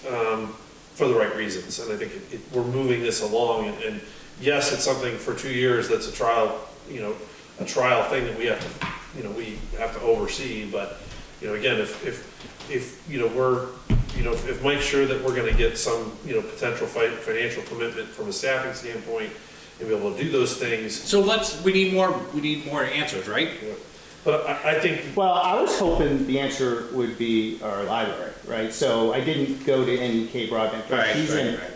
for the right reasons, and I think we're moving this along, and yes, it's something for 2 years that's a trial thing that we have to oversee, but, again, if Mike's sure that we're gonna get some, potential financial commitment from a staffing standpoint, and be able to do those things, so we need more answers, right? but I think, Well, I was hoping the answer would be our library, right? So I didn't go to NEK Broadband. Right,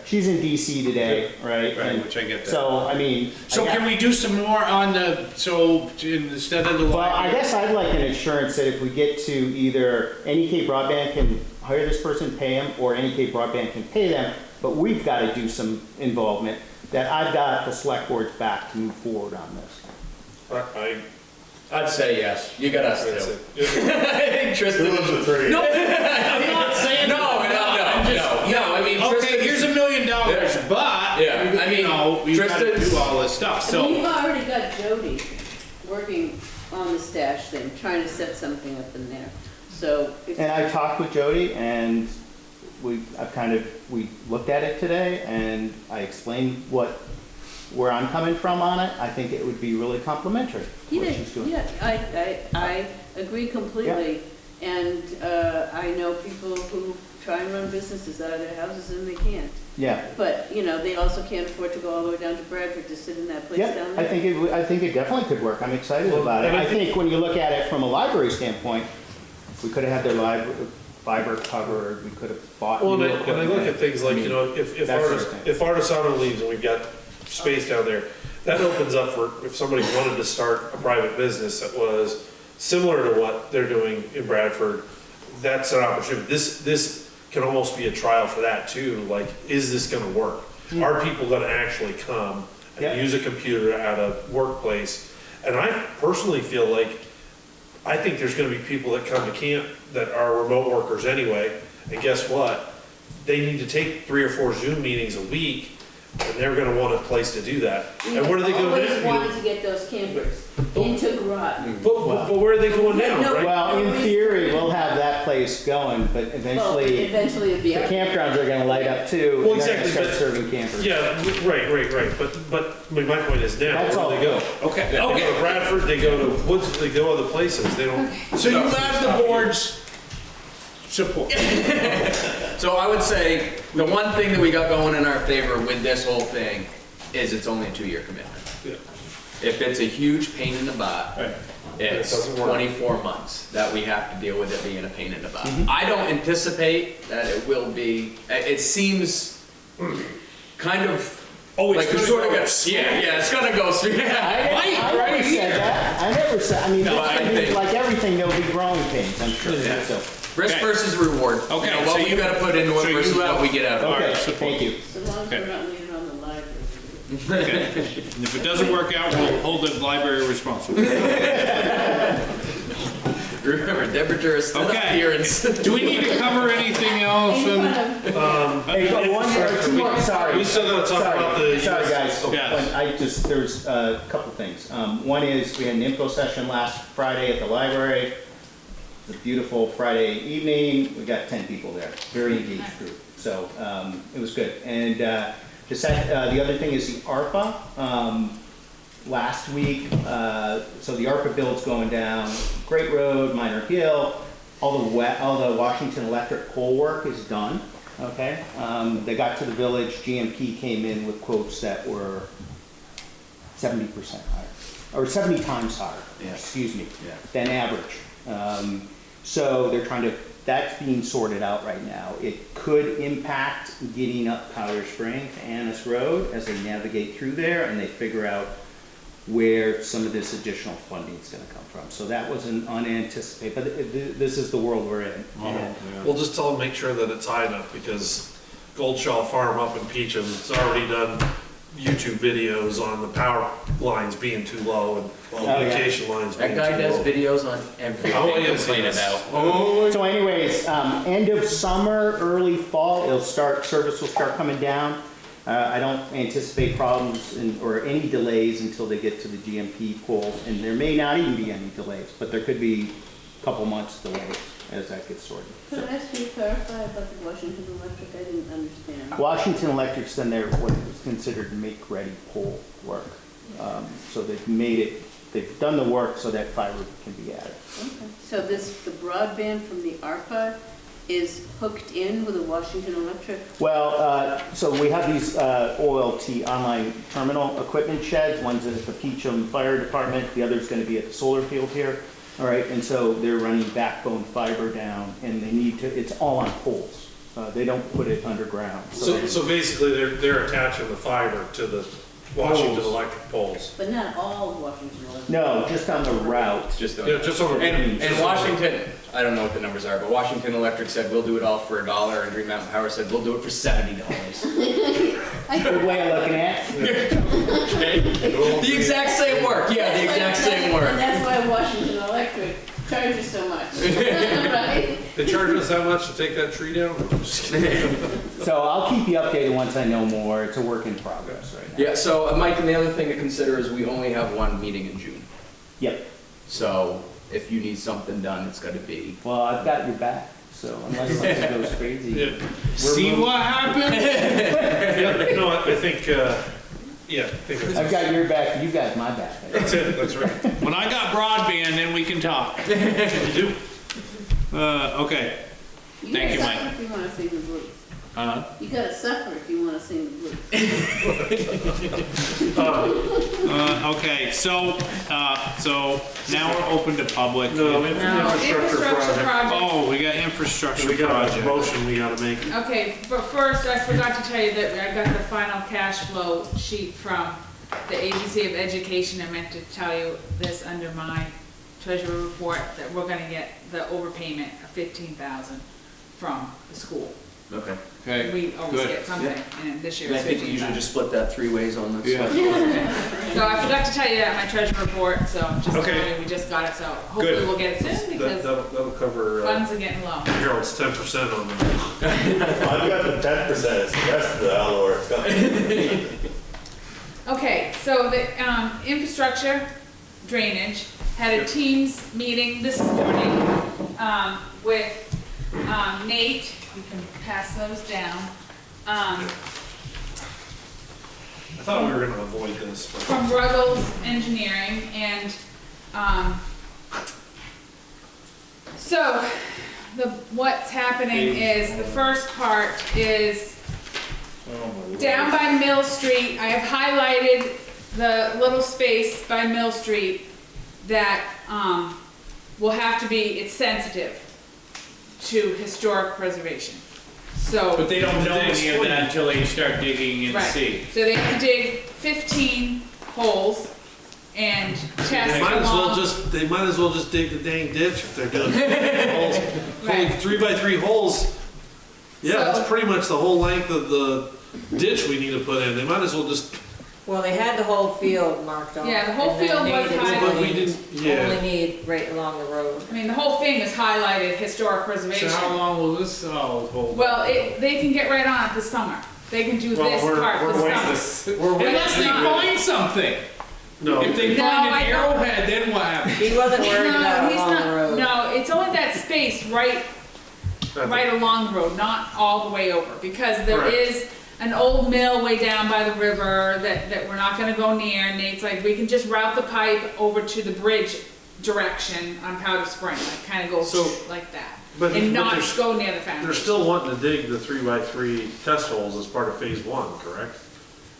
She's in DC today, right? Right, And which I get that. So, I mean. So can we do some more on instead of the Well, I library? guess I'd like an assurance that if we get to either NEK Broadband can hire this person, pay him, or NEK Broadband can pay them, but we've got to do some involvement, that I've got the select board's back to move forward on this. I'd say yes. You got us I'd too. say- I think Tristan. No, I'm not saying. No, I mean, Okay, Tristan. here's $1 million, but, Yeah, I mean, we've got to Tristan's- do all this stuff, And so. we've already got Jody working on the stash thing, trying to set something up in there. So, And I talked with Jody, and we looked at it today, and I explained where I'm coming from on it. I think it would be really complimentary, what she's doing. yeah, I agree completely. And I know people who try and run businesses out of their houses and they can't. Yeah. But, they also can't afford to go all the way down to Bradford to sit in that place Yeah, down I there. think it definitely could work. I'm excited Well, about it. and I I think when you look at it from a library standpoint, we could have had their fiber covered, we could have bought Well, new and I look equipment. at things like, I mean, if that sort of thing. if Artisano leaves and we've got space down there, that opens up for, if somebody wanted to start a private business that was similar to what they're doing in Bradford, that's an opportunity. This can almost be a trial for that too, like, is this gonna work? Are people gonna actually come and Yeah. use a computer at a workplace? And I personally feel like, I think there's gonna be people that come to camp that are remote workers anyway, and guess what? They need to take 3 or 4 Zoom meetings a week, and they're gonna want a place to do that. And where do they go Always now? wanted to get those campers into Groton. But where are they going now, No, right? Well, in theory, we'll have that place going, but Well, eventually, eventually it'll be the up. campgrounds are gonna light up too. Well, and they're gonna exactly, start but- serving campers. Yeah, right, but, I mean, my point is now, That's where all. do they go? Okay, They go okay. to Bradford, they go to Woods, they go other places, they don't. So you have the board's support. So I would say, the one thing that we got going in our favor with this whole thing is it's only a 2-year commitment. Yeah. If it's a huge pain in the butt, Right. it's It doesn't work. 24 months that we have to deal with it being a pain in the butt. Mm-hmm. I don't anticipate that it will be, it seems kind of. Oh, it's like gonna sort of go a- Yeah, it's gonna go through. I Right, never right. said that. I never said, I mean, No, it's I gonna be think- like everything, there'll be growing pains, I'm sure. Yeah. So, Risk Okay. versus reward. Okay, You know, so what we you- gotta put into so it versus you- what we get out of it. okay, support. thank you. So long as Okay. we're not leaning on the library. Okay. And if it doesn't work out, we'll hold the library responsible. Remember, Deborah is still up Okay. here and. Do we need to cover anything else? Hey, but one more, two more, sorry. We still gotta talk about the. Sorry, guys. Yes. There's a couple things. One is, we had an info session last Friday at the library. It's a beautiful Friday evening. We got 10 people there. Very engaged group. So, it was good. And, the other thing is the ARPA. Last week, so the ARPA build's going down, Great Road, Minor Hill, all the Washington Electric pole work is done, okay? They got to the village, GMP came in with quotes that were 70% higher, or 70 times higher, Yeah. excuse me, Yeah. than average. So they're trying to, that's being sorted out right now. It could impact getting up Powder Spring to Annis Road as they navigate through there and they figure out where some of this additional funding is going to come from. So that was an unanticipated, but this is the world we're in. And We'll just tell them, make sure that it's high enough, because Goldshaw Farm up in Peacham, it's already done YouTube videos on the power lines being too low and communication lines being That too guy does low. videos on everything. Oh, yes, Clean it yes. out. Oh, So anyways, end of summer, early fall, service will start coming down. I don't anticipate problems or any delays until they get to the GMP poles, and there may not even be any delays, but there could be a couple months delay as that gets sorted. Could I ask you to clarify about the Washington Electric? I didn't understand. Washington Electric's done their, what is considered make-ready pole work. So they've done the work so that fiber can be added. Okay. So the broadband from the ARPA is hooked in with the Washington Electric? Well, so we have these OLT online terminal equipment sheds. One's at the Peacham Fire Department, the other's gonna be at the solar field here. All right, and so they're running backbone fiber down, and they need to, it's all on poles. They don't put it underground. So basically, they're attaching the fiber to the Washington Electric poles. But not all of Washington Electric? No, just on the route. Just Yeah, just over. and Washington, I don't know what the numbers are, but Washington Electric said we'll do it all for $1, and Green Mountain Power said we'll do it for $70. Good way of looking at it. The exact same work, yeah, the exact same And work. that's why Washington Electric charges so much, right? They charge us that much to take that tree down? I'm just kidding. So I'll keep you updated once I know more. It's a work in progress right now. Yeah, so Mike, and the other thing to consider is we only have one meeting in June. Yep. So if you need something done, it's gotta be. Well, I've got your back, so unless something goes crazy. Yeah. See what happens? Yeah, no, I think, yeah, I think I've got your back, you got my back. that's it, that's right. When I got broadband, then we can talk. You do? Okay. Thank you, Mike. gotta suffer if you wanna sing the blues. You gotta suffer if you wanna sing the blues. Okay, so now we're open to public. No, Infrastructure project. Oh, we got infrastructure We got a project. motion we gotta make. Okay, but first, I forgot to tell you that I got the final cash flow sheet from the Agency of Education. I meant to tell you this under my treasurer report, that we're gonna get the overpayment of $15,000 from the school. Okay. Okay, We always good. get something, and this year And I it's think 15. you usually just split that 3 ways on the Yeah. select. So I forgot to tell you that in my treasure report, so just Okay. telling you, we just got it, so hopefully Good. we'll get it soon because That'll cover funds are getting low. Harold's 10% on that. I've got the 10%, it's the rest of it, I don't know where it's coming. Okay, so the infrastructure drainage had a Teams meeting this morning with Nate. You can pass those down. I thought we were gonna avoid this, but. From Ruggles Engineering, and so what's happening is the first part is down by Mill Street. I have highlighted the little space by Mill Street that will have to be, it's sensitive to historic preservation. So. But they don't know any of that until they start digging and Right. see. So they have to dig 15 holes and test They might along. as well just dig the dang ditch if they're doing holes. Only Right. 3x3 holes. Yeah, So- that's pretty much the whole length of the ditch we need to put in. They might as well just, Well, they had the whole field marked off. Yeah, the whole and then field was needed highlighted. but we only- didn't, yeah. Only need right along the road. I mean, the whole thing is highlighted historic So preservation. how long will this all hold? Well, they can get right on it this summer. They can do Well, this we're part waiting this summer. We're waiting. Unless they find something. No. If they No, find an I don't- arrowhead, then what happens? He wasn't worried No, about he's along the not, road. no, it's only that space right along the road, not all the way over, because there Correct. is an old mill way down by the river that we're not gonna go near. Nate's like, we can just route the pipe over to the bridge direction on Powder Spring, like kinda go So- like that. But And not there's- go near the They're fountain. still wanting to dig the 3x3 test holes as part of phase 1, correct?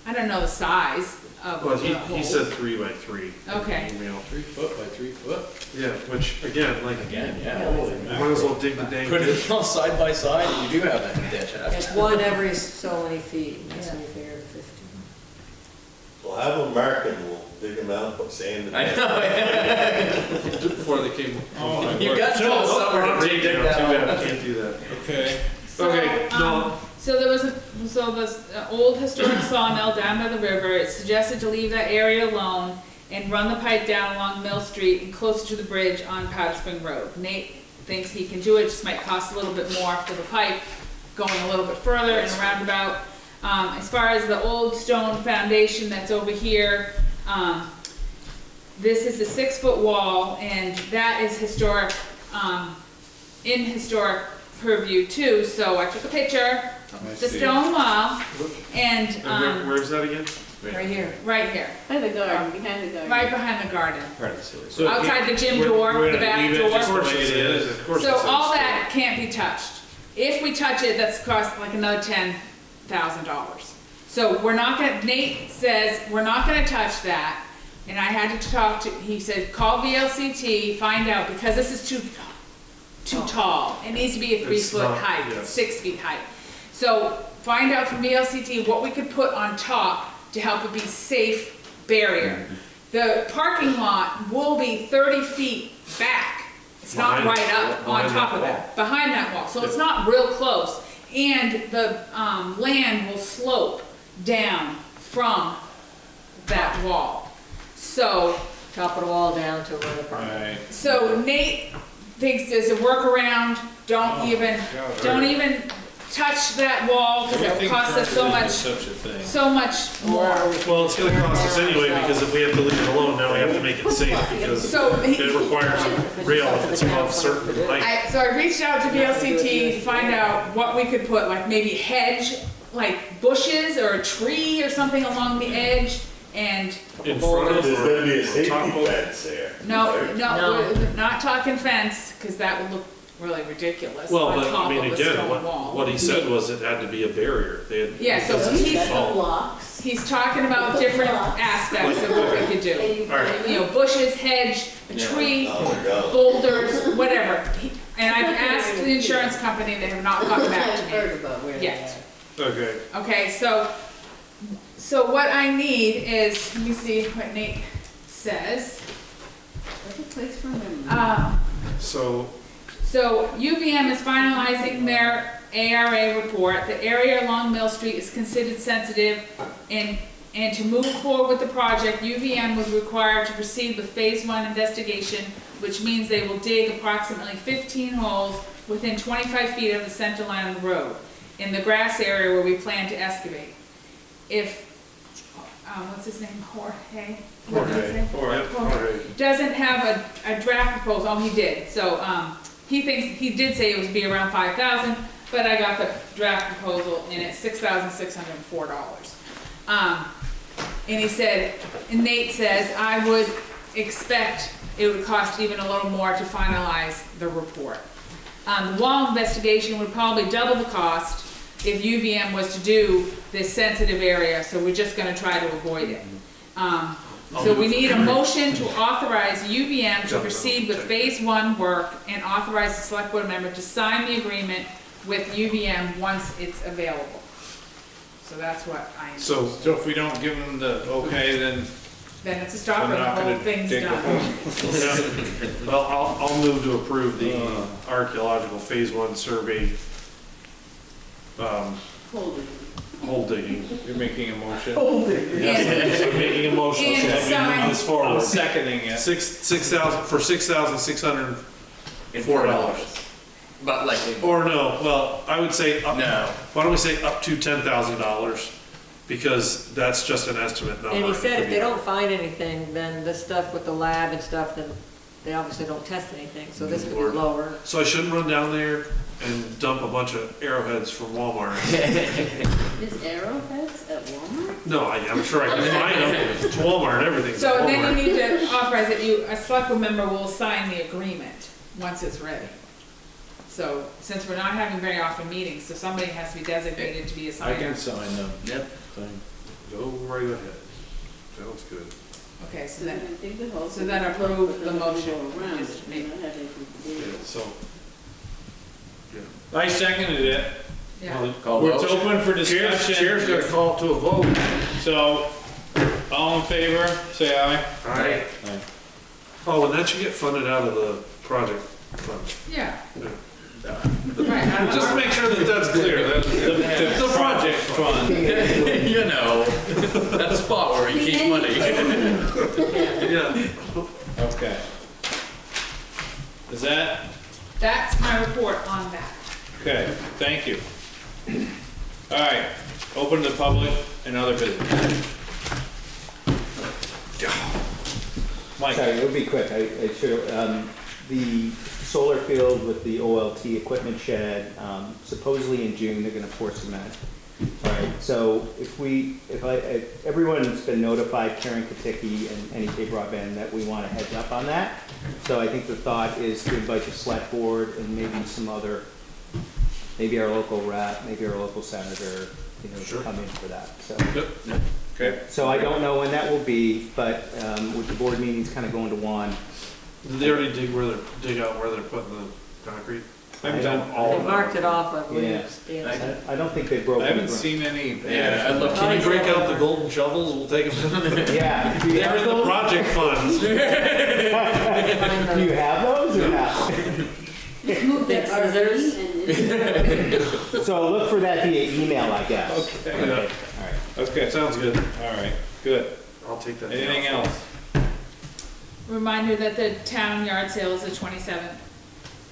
I don't know the size of Well, the he hole. said 3x3. Okay. Email. 3 foot by 3 foot. Yeah, which, again, like, Again, yeah. you might as well dig the dang Put ditch. it all side by side, and you do have that ditch. It's one every so many feet, and that's what we figured 15. We'll have them marked and we'll dig them out, put sand in I there. know. Before they came. Oh, my You word. got No, till summer we're to not dig digging now, that too bad, out. we can't do that. Okay. So, Okay, no. So there was so this old historic sawmill down by the river. It suggested to leave that area alone and run the pipe down along Mill Street and closer to the bridge on Powder Spring Road. Nate thinks he can do it, just might cost a little bit more for the pipe going a little bit further and roundabout. As far as the old stone foundation that's over here, this is a 6-foot wall, and that is historic, in historic purview too. So I took a picture I of the see. stone wall, and And where's that again? Right here. right here, By the garden, behind the garden. right behind the garden, Part of the series. So outside the gym we're- door, we're the gonna back leave it door. just Of course it is, of course it So is. all that can't be touched. If we touch it, that's cost like another $10,000. So we're not gonna, Nate says, we're not gonna touch that. And I had to talk to, he said, call VLCT, find out, because this is too tall. It needs to be a 3 It's foot not, height, yeah. 6 feet height. So find out from VLCT what we could put on top to help it be safe barrier. The parking lot will be 30 feet back. It's not Behind- right up on behind top that of that, behind that wall. So it's not real close. And the land will slope down from that wall. So, Top of the wall down to where the park. Right. so Nate thinks there's a workaround. Don't even touch that wall because it will cost us Such a thing. so much more. Well, it's gonna cost us anyway, because if we have to leave it alone, now we have to make it safe, because So he- it requires a rail if it's above certain height. So I reached out to VLCT to find out what we could put, like maybe hedge, like bushes or a tree or something along the edge. And In front of There's gonna be a or safety top of. fence there. no, No. we're not talking fence, because that would look really ridiculous Well, on but I top mean, of a again, stone wall. what he said was it had to be a barrier. They had. Yeah, so because it's he's- too tall. Blocks. He's talking about different aspects of what we could do. And you put Alright. them You know, bushes, hedge, a tree, Oh my God. boulders, whatever. And I've asked the insurance company, they have not gotten back to I've me heard about where they yet. Okay. Okay, so what I need is, let me see what Nate says. What's a place for them? Um, So, So UVM is finalizing their ARA report, the area along Mill Street is considered sensitive, and to move forward with the project, UVM was required to proceed with phase 1 investigation, which means they will dig approximately 15 holes within 25 feet of the center line of the road, in the grass area where we plan to excavate. If, what's his name, Jorge? What did I say? Jorge. Doesn't have a draft proposal, oh, he did, so, he thinks, he did say it would be around 5,000, but I got the draft proposal and it's $6,604. And he said, and Nate says, I would expect it would cost even a little more to finalize the report. The wall investigation would probably double the cost if UVM was to do this sensitive area, so we're just gonna try to avoid it. So we need a motion to authorize UVM to proceed with phase 1 work and authorize the select board member to sign the agreement with UVM once it's available. So that's what I am. So, So if we don't give them the okay, then Then it's a stopper, we're the not whole gonna thing's dig the done. hole. well, I'll move to approve the archaeological phase 1 survey, Hold it. hole digging. You're making a motion. Yes, I'm making a motion, so And let me sign. move this I'm forward. seconding it. $6,604. But like, Or no, well, I would say up, no. why don't we say up to $10,000? Because that's just an estimate number. And he It said could if be they don't find anything, then the stuff with the lab and stuff, then they obviously don't test anything, so this could be Lord. lower. So I shouldn't run down there and dump a bunch of arrowheads from Walmart. There's arrowheads at Walmart? No, I'm sure I can find them. It's Walmart, everything's So then Walmart. you need to authorize that a select board member will sign the agreement once it's ready. So, since we're not having very often meetings, so somebody has to be designated to be a I can signer. sign them. Yep. Go right ahead. Sounds good. Okay, so So then then, I think the whole. so then thing approve but the then it'll motion. go around Just it, make- and not have anything to do Yeah, with it. so, I seconded it. yeah. Call It's vote. open for chair's discussion. gonna call it to a vote. So, all in favor, say aye. Alright. Aye. Oh, and that should get funded out of the project fund. Yeah. Yeah. Right. Just to make sure that that's clear, The project fund. You know, that spot where we keep money. yeah. Okay. Is that, That's my report on that. okay, thank you. All right, open to the public and other business. Mike, Sorry, it'll be quick, I should, the solar field with the OLT equipment shed, supposedly in June, they're gonna pour cement. Alright, so if everyone's been notified, Karen Katicki and NEK Broadband, that we want a heads up on that. So I think the thought is to invite the select board and maybe some other, maybe our local rep, maybe our local senator, you know, to come in for that, so. okay, So I don't know when that will be, but, with the board meetings kind of going to one, Did they already dig out where they're putting the concrete? I've done all They of marked them. it off, I believe. Yeah. Stan. I don't think they've broken. I haven't ground. seen any. Yeah, I'd love Can you break out the golden shovels? We'll take them. Yeah. Do you They're have in the those? project funds. Do you have those or not? Just move that Big RV scissors. and. So look for that via email, I guess. Okay, Yeah, All right. okay, sounds good. all right, good. I'll take that. Anything down. else? Reminder that the town yard sale is the 27th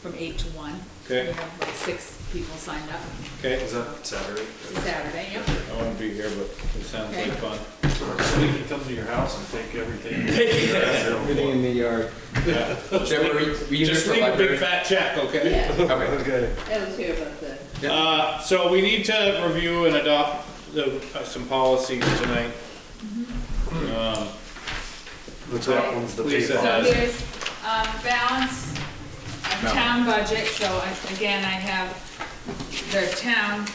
from 8 to 1. Okay. We have like 6 people signed up. Okay, Is that Saturday? It's a Saturday, yep. I won't be here, but it sounds like fun. So we can come to your house and take everything. Everything in the yard. Yeah. Trevor, we use Just it for leave a big library. fat check, okay? Yeah, Okay. I was here about that. So we need to review and adopt some policies tonight. The top one's the Lisa paper. So has- here's balance of No. town budget, so again, I have the town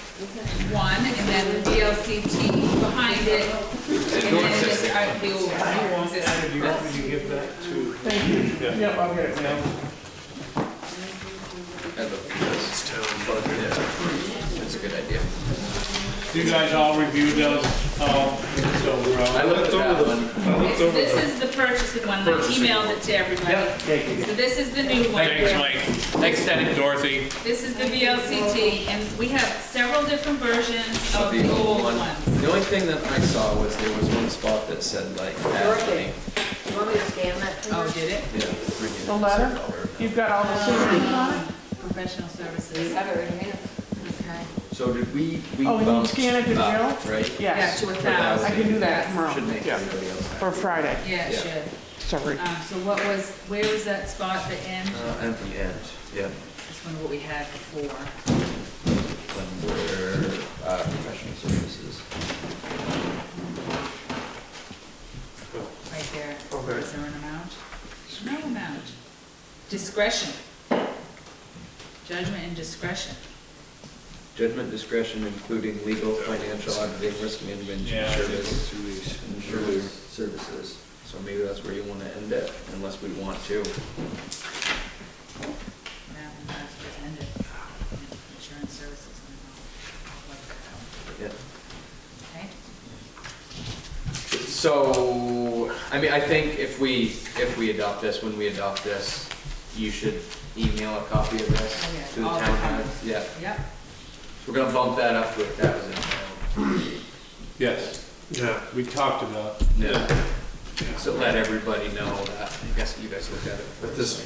one, and then the DLCT behind it, and then just the old one. Did you give that to? Thank you. Yep, I'll get it now. I'd love to do this. It's town budget. Yeah, that's a good idea. You guys all reviewed those, so, I looked at that one. This is the purchasing one, I emailed it to everybody. So this is the new one. thanks, Mike. Thanks, Denny. Dorothy. This is the VLCT, and we have several different versions of the old ones. The only thing that I saw was there was one spot that said like, Dorothy. money. You want me to scan that? Oh, did it? Yeah. 3 units. The letter? You've got all the signatures on it? Professional services. Have it right here. Okay. So did we Oh, you bumped scan it to up, Jill? right? Yeah, Yes, to 1,000. I can do that tomorrow. Should make Yeah. everybody else happy. Or Friday, Yeah, it Yeah. should. sorry. So where was that spot, the end? At the end, yeah, This one, what we had before. under, professional services. Right there. Okay. Is there an amount? No amount. Discretion. Judgment and discretion. Judgment discretion including legal, financial, auditing, risk management, Yeah, I think service, through these. insurance services. So maybe that's where you wanna end it, unless we want to. Now, that's where it ended. Insurance services. Yeah. Okay. So, I mean, I think if we adopt this, when we adopt this, you should email a copy of this Oh, yeah, to the all the town comments. heads. Yeah, Yep. we're gonna bump that up to 1,000. Yes, Yeah, we talked about. Yeah. So let everybody know that, I guess you guys look at it at first.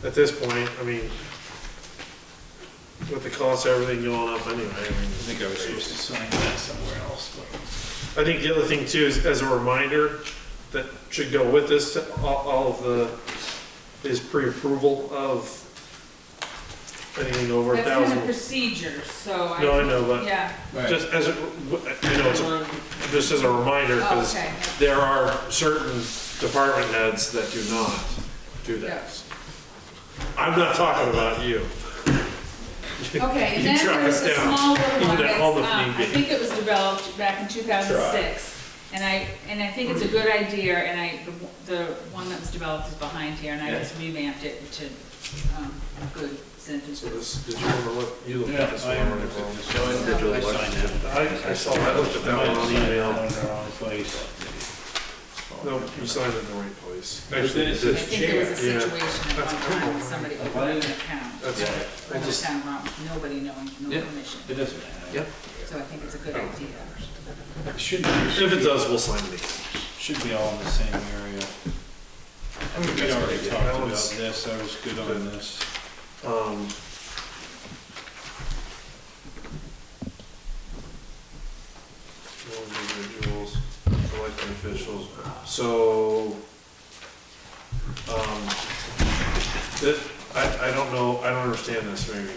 at this point, I mean, with the cost of everything going up anyway, I mean. I think I was supposed to sign that somewhere else, but. I think the other thing too is, as a reminder, that should go with this, to all of the, is pre-approval of anything over That's kind of 1,000. procedures, so I. No, I know, but Yeah. just as, just as a reminder, Oh, because okay. there are certain department heads that do not do that. I'm not talking about you. Okay, and You then track there's us a down, small little even one at home that's, if need I be. think it was developed back in 2006. And I think it's a good idea, and the one that was developed is behind here, and I just revamped it to, good sentences. So this, did you want to look, you looked Yeah, at this one I already, looked at Paul? this. No individual I election. signed that. I saw, I looked at that one on email. On the wrong place. No, you signed it in the right place. But Actually, then it you I did. think there was a Yeah. situation at That's one cool. time where somebody opened an account. That's right. From the town wrong, nobody knowing, no Yeah. permission. It doesn't matter. Yep. So I think it's a good idea. It should be, If it does, we'll sign it. should be all in the same area. We that's already right, yeah. talked That about one's- this, I was good on this. Individuals, elected officials, so, I don't know, I don't understand this maybe.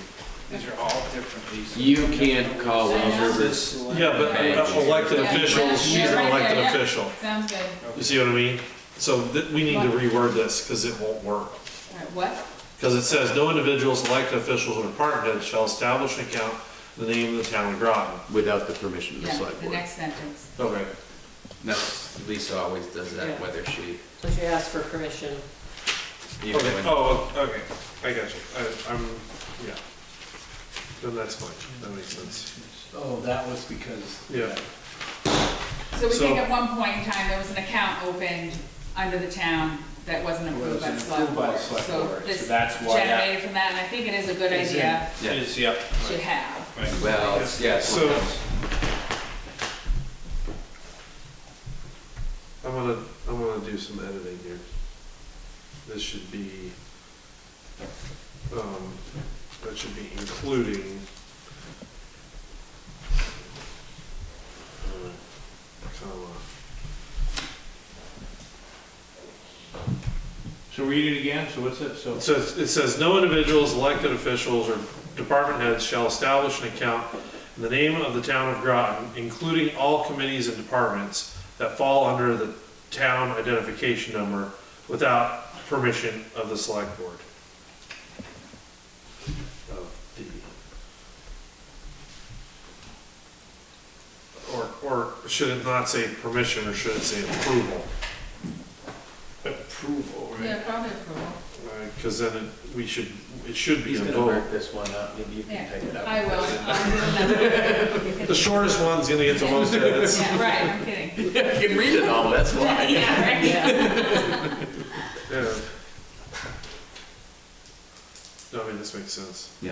These are all different, these. You can't call observers. Yeah, but elected Yeah, officials, she's yeah, an right there, elected yeah. official. Sounds good. You see what I mean? So we need to reword this, because it won't work. All right, what? Because it says, no individuals, elected officials, or department heads shall establish an account in the name of the town of Groton. Without the permission of the Yeah, select the board. next sentence. Okay. That's, Lisa always does that, Yeah. whether she, So she asked for permission. even Okay, when. oh, okay, I got you, I'm, yeah. Then that's fine, that makes sense. Oh, that was because. Yeah. So we So- think at one point in time, there was an account opened under the town that wasn't approved by the select Approved by the board. select So board, this so that's why that- generated from that, and I think it is a good idea Yeah. Is, yep. to have. Right. Well, it's, yeah, it's So- one of those. I'm gonna do some editing here. This should be, that should be including. Comma. So read it again, so what's it, so? It says, no individuals, elected officials, or department heads shall establish an account in the name of the town of Groton, including all committees and departments that fall under the town identification number without permission of the select board. Or should it not say permission, or should it say approval? Approval. right? Yeah, probably approval. Because then it should be He's a gonna vote. mark this one up, maybe you can Yeah, type it up. I will. I'm doing that. The shortest one's gonna get the most edits. Yeah, right, I'm kidding. You can read it all, that's why. Yeah, right. Yeah. No, I mean, this makes sense. Yeah.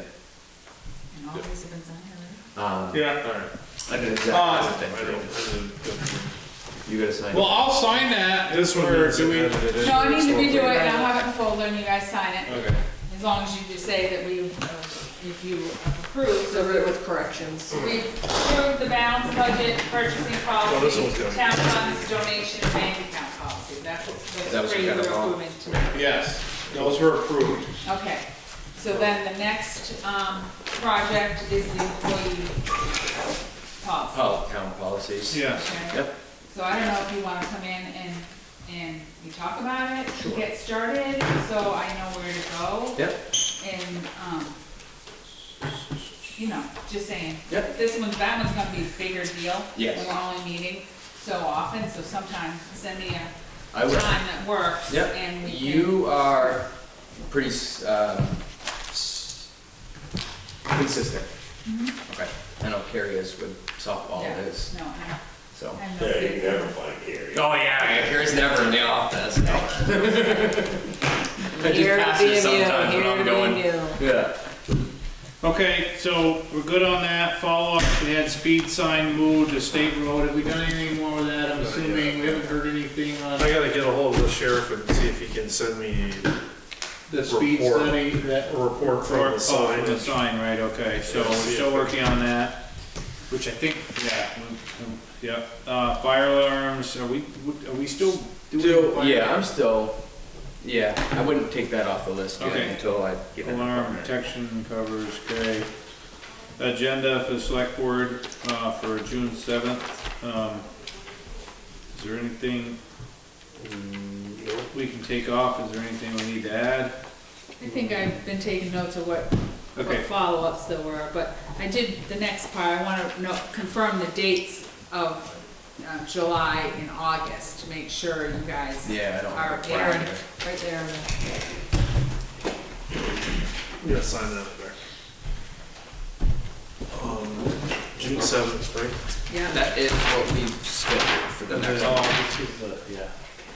And all these have been signed Yeah, all right. I did exactly the I same thing. didn't go through. You gotta sign Well, it. I'll sign that. This one Or needs do to we? be edited. already. No, I need to redo it, and I'll have it in a folder, and you guys sign it. Okay. As long as you just say that we, if you approve, so So with corrections. we approve the balanced budget, purchasing this policy, one's good. town funds, donation, bank account policy. That's That what, was the three kind we're of all. approving tonight. Yes, those were approved. Okay, so then the next, project is the employee policy. Town policies. Yes. Okay? Yep. So I don't know if you wanna come in and we talk about it, get started, so I know where to go. Yep. And, you know, just saying. Yep. That one's gonna be a bigger deal. Yes. And we're only meeting so often, so sometimes send me I a will. time that works. Yep. And we can. You are pretty consistent. Okay. I know Carrie is with softball, Yeah. it is, No, so. I'm not. Yeah, you can never find Gary. Oh, yeah, Carrie's never in the office, no. I Here just pass to be it you, sometimes when here I'm to going. be you. Yeah. Okay, so we're good on that. Follow-up, we had speed sign moved to state road. Have we done anything more with that? I'm assuming we haven't heard anything on I gotta get a hold of the sheriff and see if he can send me the speed report. study, that a report from the Oh, for the sign. sign, right, okay, so Yeah, we're see still if- working on that, which I think, yeah, fire alarms, are we still doing? fire- Yeah, I'm still, yeah, I wouldn't take that off the list yet Okay. until I get it. Alarm protection covers, okay. Agenda for the select board, for June 7th, is there anything we can take off, is there anything we need to add? I think I've been taking notes of what Okay. follow-ups there were, but I did the next part, I wanna confirm the dates of July and August, to make sure you guys Yeah, I don't have are a there, plan and- right there. Yeah, sign that back. June 7th, right? Yeah, That is what we scheduled for the next one,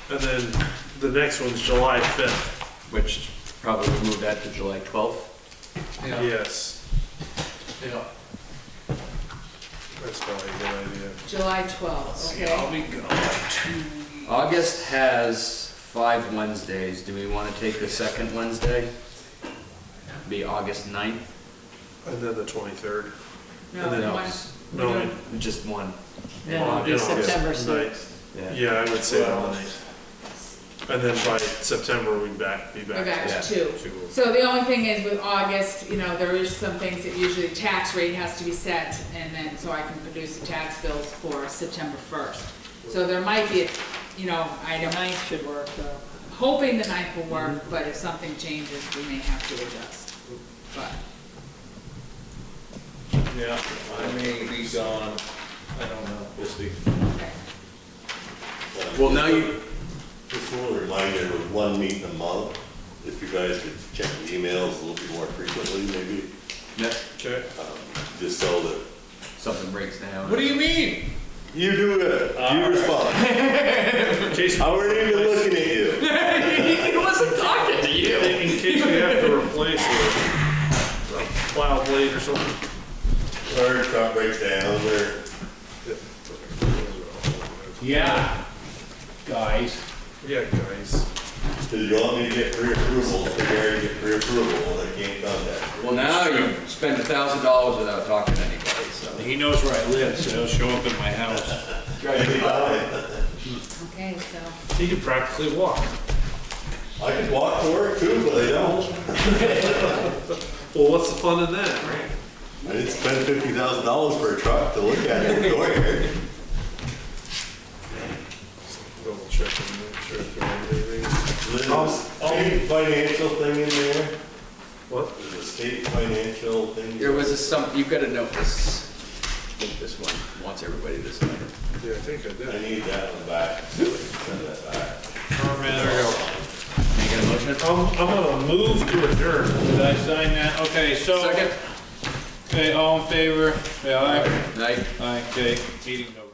And then the next one's July 5th. which probably would move that to July 12th. Yes, Yeah. that's probably a good idea. July 12th, okay? I'll be gone. August has 5 Wednesdays. Do we want to take the second Wednesday? Be August 9th? And then the 23rd. No, And then- one, No, I mean, Just one. Then Well, it'll be in August, September 6th. 9th. Yeah. Yeah, I would say the 9th. And then by September, we'd be back we're to back Yeah. to two. two. So the only thing is with August, you know, there is some things that usually tax rate has to be set, and then, so I can produce the tax bills for September 1st. So there might be, you know, item, Ninth should work though. hoping the 9th will work, but if something changes, we may have to adjust. But, Yeah, I may be gone, I don't know, we'll see. okay. Well, now you, Just a little reminder, with one meeting a month, if you guys could check the emails a little bit more frequently, maybe, Okay. just so that something breaks down. What do you mean? you do it, you respond. In case, I wasn't even looking at you. He wasn't talking to you. in case we have to replace a plow blade or something. Or truck breaks down, or Yeah, guys. Yeah, guys. did you want me to get pre-approval, to Gary get pre-approval, and I can't contact you? Well, now you spend $1,000 without talking to anybody, so. He knows where I live, so he'll show up at my house. Anytime. Okay, so, He could practically walk. I could walk to work too, but I don't. Well, what's the fun in that? I didn't spend $50,000 for a truck to look at it and go here. Double check and make sure if there aren't anything. There's a state financial thing in there. What? There's a state financial thing. There was you've got to note this, I think this one wants everybody to sign it. Yeah, I think I I did. need that one back. So I can send that back. There we go. I'm gonna move to adjourn. Did I sign that? Okay, so. Second? Okay, all in favor, say aye. Night. Aye, okay, meeting's over.